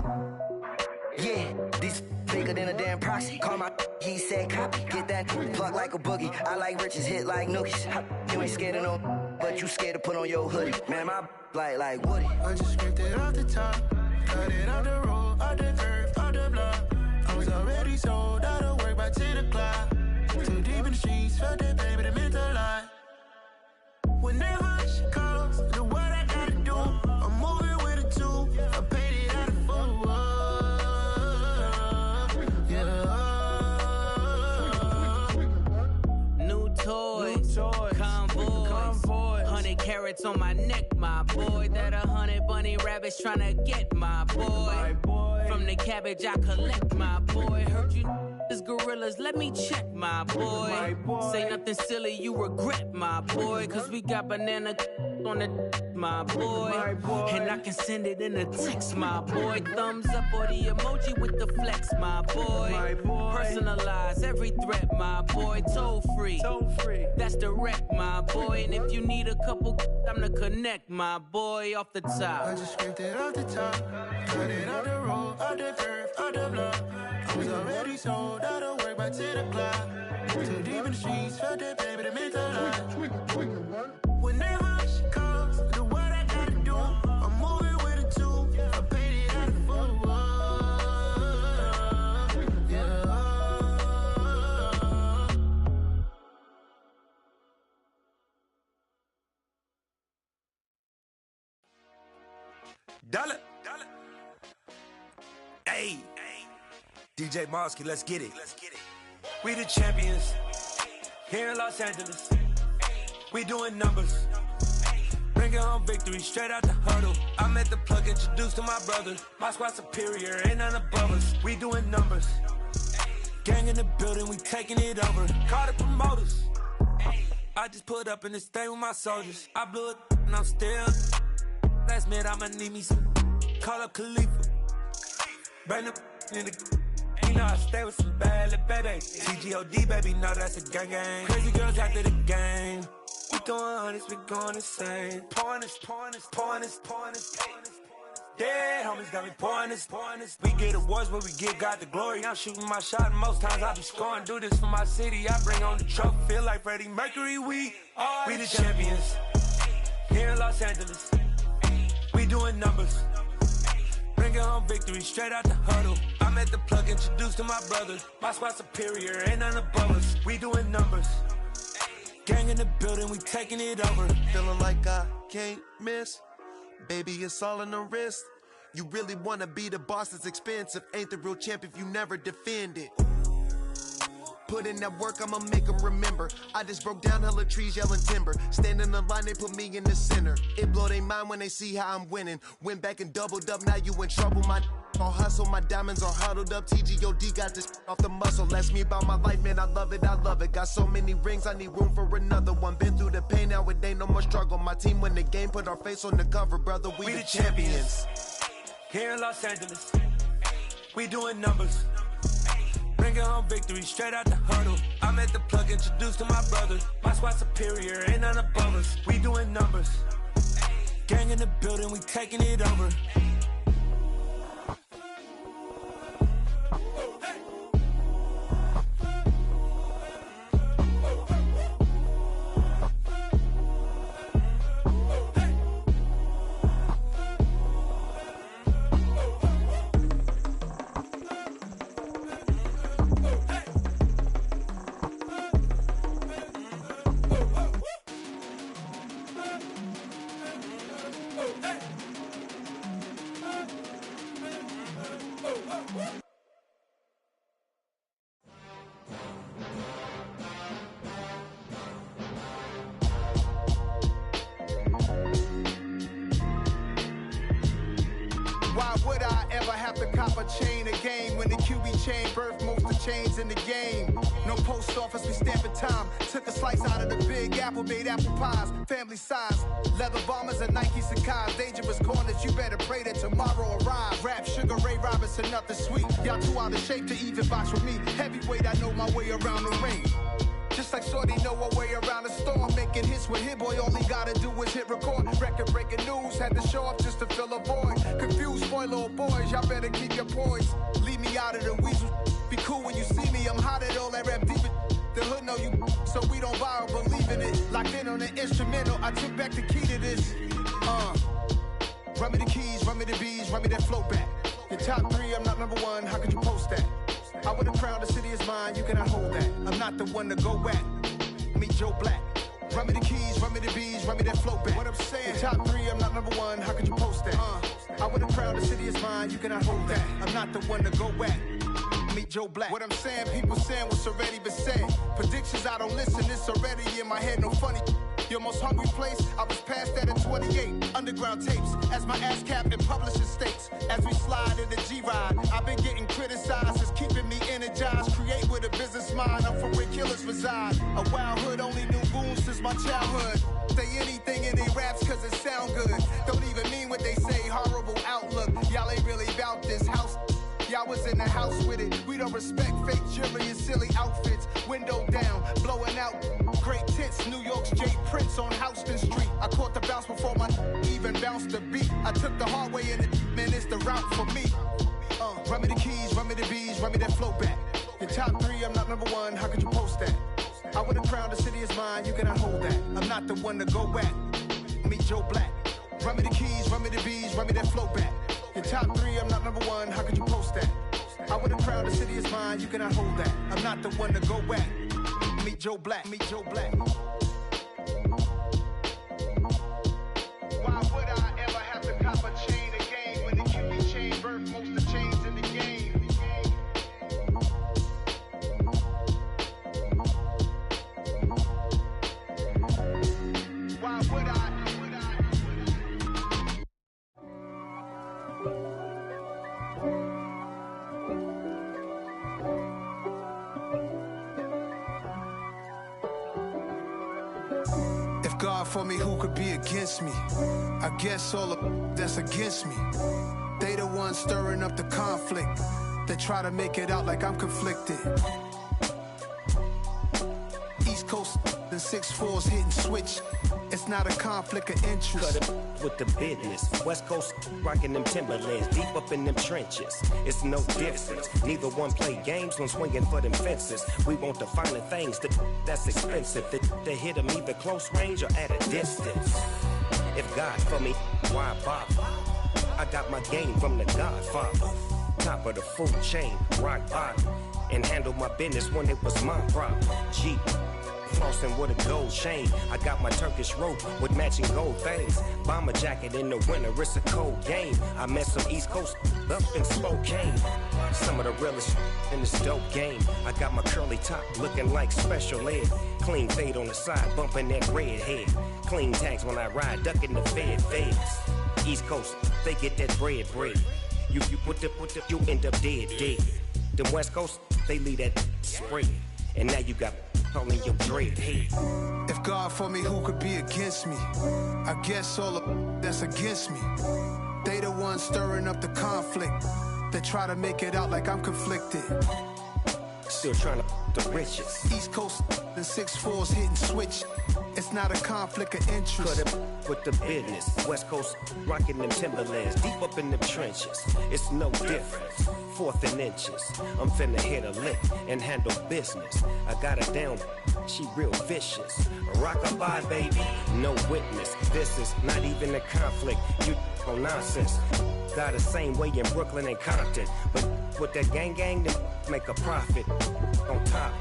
yeah, these bigger than a damn proxy. Call my he said copy. Get that plug like a boogie. I like riches, hit like nookies. You ain't scared of no, but you scared to put on your hoodie. Man, my like Woody. I just scraped it off the top. Cut it off the road, off the curve, off the block. I was already sold out of work by 10 o'clock. Too deep in the streets, felt that baby, that meant a lot. Whenever she calls, know what I gotta do. I'm moving with a two. I paid it out of full. Yeah. New toys, convoys, 100 carats on my neck, my boy. That 100 bunny rabbits tryna get my boy. From the cabbage I collect, my boy. Heard you is gorillas, let me check, my boy. Say nothing silly, you regret, my boy. Cause we got banana on the my boy. And I can send it in a text, my boy. Thumbs up or the emoji with the flex, my boy. Personalize every threat, my boy. Toll free, that's direct, my boy. And if you need a couple, I'm the connect, my boy. Off the top, I just scraped it off the top. Cut it off the road, off the curve, off the block. I was already sold out of work by 10 o'clock. Too deep in the streets, felt that baby, that meant a lot. Whenever she calls, know what I gotta do. I'm moving with a two. I paid it out of full. Yeah. Dollar. Hey. DJ Mosky, let's get it. We the champions here in Los Angeles. We doing numbers. Bringing home victory straight out the huddle. I met the plug, introduced to my brother. My squad superior, ain't none above us. We doing numbers. Gang in the building, we taking it over. Call the promoters. I just put up in this thing with my soldiers. I blew it and I'm still. Last minute I'ma need me some. Call up Khalifa. Bring them in the. You know I stay with some bad little baby. TGOD baby, know that's a gang gang. Crazy girls after the game. We throwing hundreds, we going insane. Pouring this. Dead homies got me pouring this. We get awards, but we get God the glory. I'm shooting my shot, and most times I be scoring. Do this for my city, I bring on the trophy. Feel like Freddie Mercury, we the champions here in Los Angeles. We doing numbers. Bringing home victory straight out the huddle. I met the plug, introduced to my brother. My squad superior, ain't none above us. We doing numbers. Gang in the building, we taking it over. Feeling like I can't miss. Baby, it's all in the wrist. You really wanna be the boss, it's expensive. Ain't the real champ if you never defend it. Put in that work, I'ma make them remember. I just broke down hella trees, yelling timber. Standing in the line, they put me in the center. It blow their mind when they see how I'm winning. Went back and doubled up, now you in trouble. My all hustle, my diamonds are huddled up. TGOD got this off the muscle. Ask me about my life, man, I love it. Got so many rings, I need room for another one. Been through the pain, now it ain't no more struggle. My team win the game, put our face on the cover, brother. We the champions. Here in Los Angeles, we doing numbers. Bringing home victory straight out the huddle. I met the plug, introduced to my brother. My squad superior, ain't none above us. We doing numbers. Gang in the building, we taking it over. Why would I ever have to cop a chain a game when the QB chain birthed most of chains in the game? No post office, we stamping time. Took a slice out of the big apple, made apple pies, family size. Leather bombers and Nike Sacai's. Dangerous corners, you better pray that tomorrow arrives. Rap, Sugar Ray Robinson, nothing sweet. Y'all too out of shape to even box with me. Heavyweight, I know my way around the ring. Just like Shorty know a way around the storm. Making hits with Hit Boy, all he gotta do is hit record. Record breaking news, had to show up just to fill a void. Confused, spoiled little boys, y'all better keep your poise. Leave me out of the weasel. Be cool when you see me, I'm hot at all that rap deep. The hood know you, so we don't borrow, believe in it. Locked in on the instrumental, I took back the key to this. Run me the keys, run me the bees, run me that flow back. Your top 3, I'm not number 1, how could you post that? I would have crowned the city is mine, you cannot hold that. I'm not the one to go back. Meet Joe Black. Run me the keys, run me the bees, run me that flow back. What I'm saying, your top 3, I'm not number 1, how could you post that? I would have crowned the city is mine, you cannot hold that. I'm not the one to go back. Meet Joe Black. What I'm saying, people saying what's already been said. Predictions, I don't listen, it's already in my head, no funny. Your most hungry place, I was past that at 28. Underground tapes, as my ass cap in publishing states. As we slide in the G-Ride, I've been getting criticized, it's keeping me energized. Create with a business mind, I'm from where killers reside. A wild hood, only knew goons since my childhood. Say anything in they raps cause it sound good. Don't even mean what they say, horrible outlook. Y'all ain't really about this house. Y'all was in the house with it. We don't respect fake jewelry and silly outfits. Window down, blowing out great tits. New York's J. Prince on Houston Street. I caught the bounce before my even bounced the beat. I took the hard way in it, man, it's the route for me. Run me the keys, run me the bees, run me that flow back. Your top 3, I'm not number 1, how could you post that? I would have crowned the city is mine, you cannot hold that. I'm not the one to go back. Meet Joe Black. Run me the keys, run me the bees, run me that flow back. Your top 3, I'm not number 1, how could you post that? I would have crowned the city is mine, you cannot hold that. I'm not the one to go back. Meet Joe Black, meet Joe Black. Why would I ever have to cop a chain again when the QB chain birthed most of the chains in the game? Why would I? God for me, who could be against me? I guess all of that's against me. They the ones stirring up the conflict. They try to make it out like I'm conflicted. East Coast, the 6'4s hitting switch. It's not a conflict of interest. Cut it with the business. West Coast rocking them Timberlands, deep up in them trenches. It's no difference. Neither one play games when swinging for them fences. We want the finer things that's expensive. They hit them either close range or at a distance. If God for me, why bother? I got my game from the Godfather. Top of the food chain, rock bottom. And handle my business when it was my problem. G. Flossing with a gold chain. I got my Turkish rope with matching gold things. Bomber jacket in the winter, it's a cold game. I met some East Coast up in Spokane. Some of the realest in this dope game. I got my curly top looking like special ed. Clean fade on the side, bumping that red head. Clean tags when I ride, ducking the feds. East Coast, they get that bread. You you end up dead. The West Coast, they leave that spread. And now you got all in your dread head. If God for me, who could be against me? I guess all of that's against me. They the ones stirring up the conflict. They try to make it out like I'm conflicted. Still trying to the riches. East Coast, the 6'4s hitting switch. It's not a conflict of interest. Cut it with the business. West Coast rocking them Timberlands, deep up in them trenches. It's no difference. 4th and inches. I'm finna hit a lick and handle business. I got her down, she real vicious. Rock-a-bye, baby, no witness. This is not even a conflict. You on nonsense. Got the same way in Brooklyn and Compton. But with that gang, then make a profit. On top,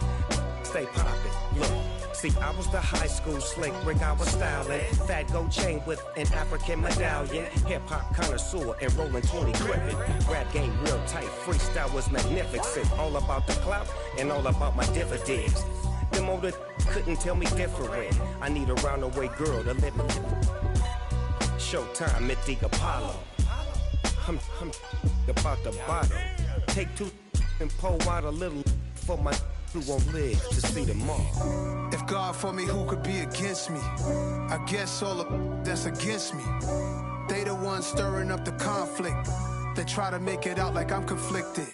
stay poppin'. Look. See, I was the high school slick Rick, I was styling. Fat gold chain with an African medallion. Hip-hop connoisseur and rolling 20 gripping. Rap game real tight, freestyle was magnificent. All about the clout and all about my dividends. Them older couldn't tell me different. I need a roundaway girl to live in. Showtime at the Apollo. I'm about the bottom. Take 2 and pull out a little for my who won't live to see tomorrow. If God for me, who could be against me? I guess all of that's against me. They the ones stirring up the conflict. They try to make it out like I'm conflicted.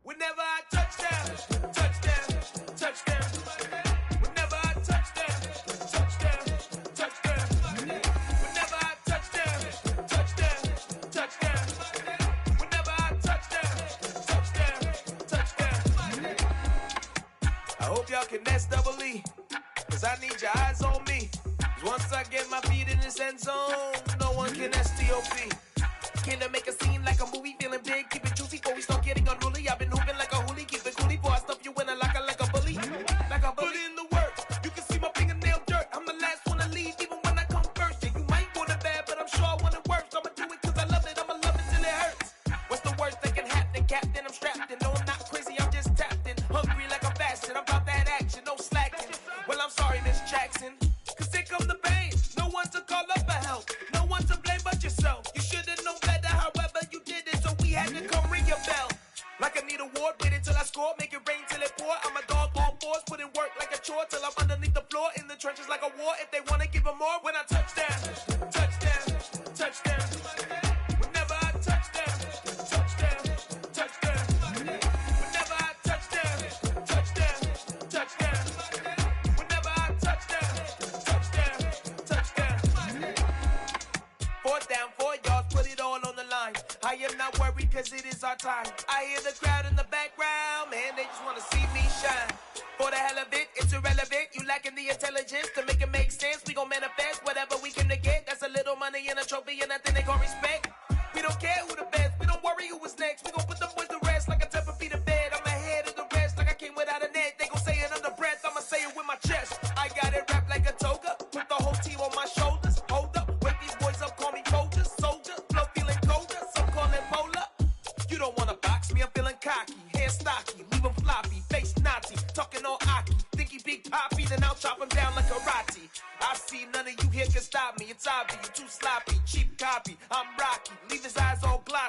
Whenever I touch down, touchdown, touchdown. Whenever I touch down, touchdown, touchdown. Whenever I touch down, touchdown, touchdown. Whenever I touch down, touchdown, touchdown. I hope y'all can double E, cause I need your eyes on me. Cause once I get my feet in this end zone, no one can STOP. Came to make a scene like a movie, feeling big, keep it juicy before we start getting unruly. I've been hooping like a hoolie, keep it coolie before I stuff you in a locker like a bully. Like a bully. Put in the work, you can see my fingernail dirt. I'm the last one to leave, even when I come first. Yeah, you might want it bad, but I'm sure I want it worse. I'ma do it cause I love it, I'ma love it till it hurts. What's the worst that can happen, Captain? I'm strapped in, no I'm not crazy, I'm just tapped in. Hungry like I'm fasting, I'm about that action, no slacking. Well, I'm sorry, Miss Jackson, cause here come the pain. No one to call up for help, no one to blame but yourself. You should've known better, however you did it, so we had to come ring your bell. Like I need a ward, wait until I score, make it rain till it pour. I'm a dog on fours, put in work like a chore till I'm underneath the floor, in the trenches like a war. If they wanna give them more, when I touch down, touchdown, touchdown. Whenever I touch down, touchdown, touchdown. Whenever I touch down, touchdown, touchdown. Whenever I touch down, touchdown, touchdown. 4th down, 4 yards, put it all on the line. I am not worried cause it is our time. I hear the crowd in the background, man, they just wanna see me shine. For the hell of it, it's irrelevant. You lacking the intelligence to make it make sense. We gon' manifest whatever we came to get. That's a little money and a trophy and nothing they gon' respect. We don't care who the best, we don't worry who was next. We gon' put them boys to rest like a Tempur-Pedic to bed. I'm ahead of the rest like I came without a net. They gon' say it under breath, I'ma say it with my chest. I got it wrapped like a toga, put the whole team on my shoulders. Hold up, wake these boys up, call me Folger, soldier. Flow feeling colder, some call it polar. You don't wanna box me, I'm feeling cocky. Hair stocky, leave him floppy, face naughty. Talking all aki, think he big poppy, then I'll chop him down like karate. I see none of you here can stop me, it's obvious, you too sloppy. Cheap copy, I'm Rocky, leave his eyes all glossy.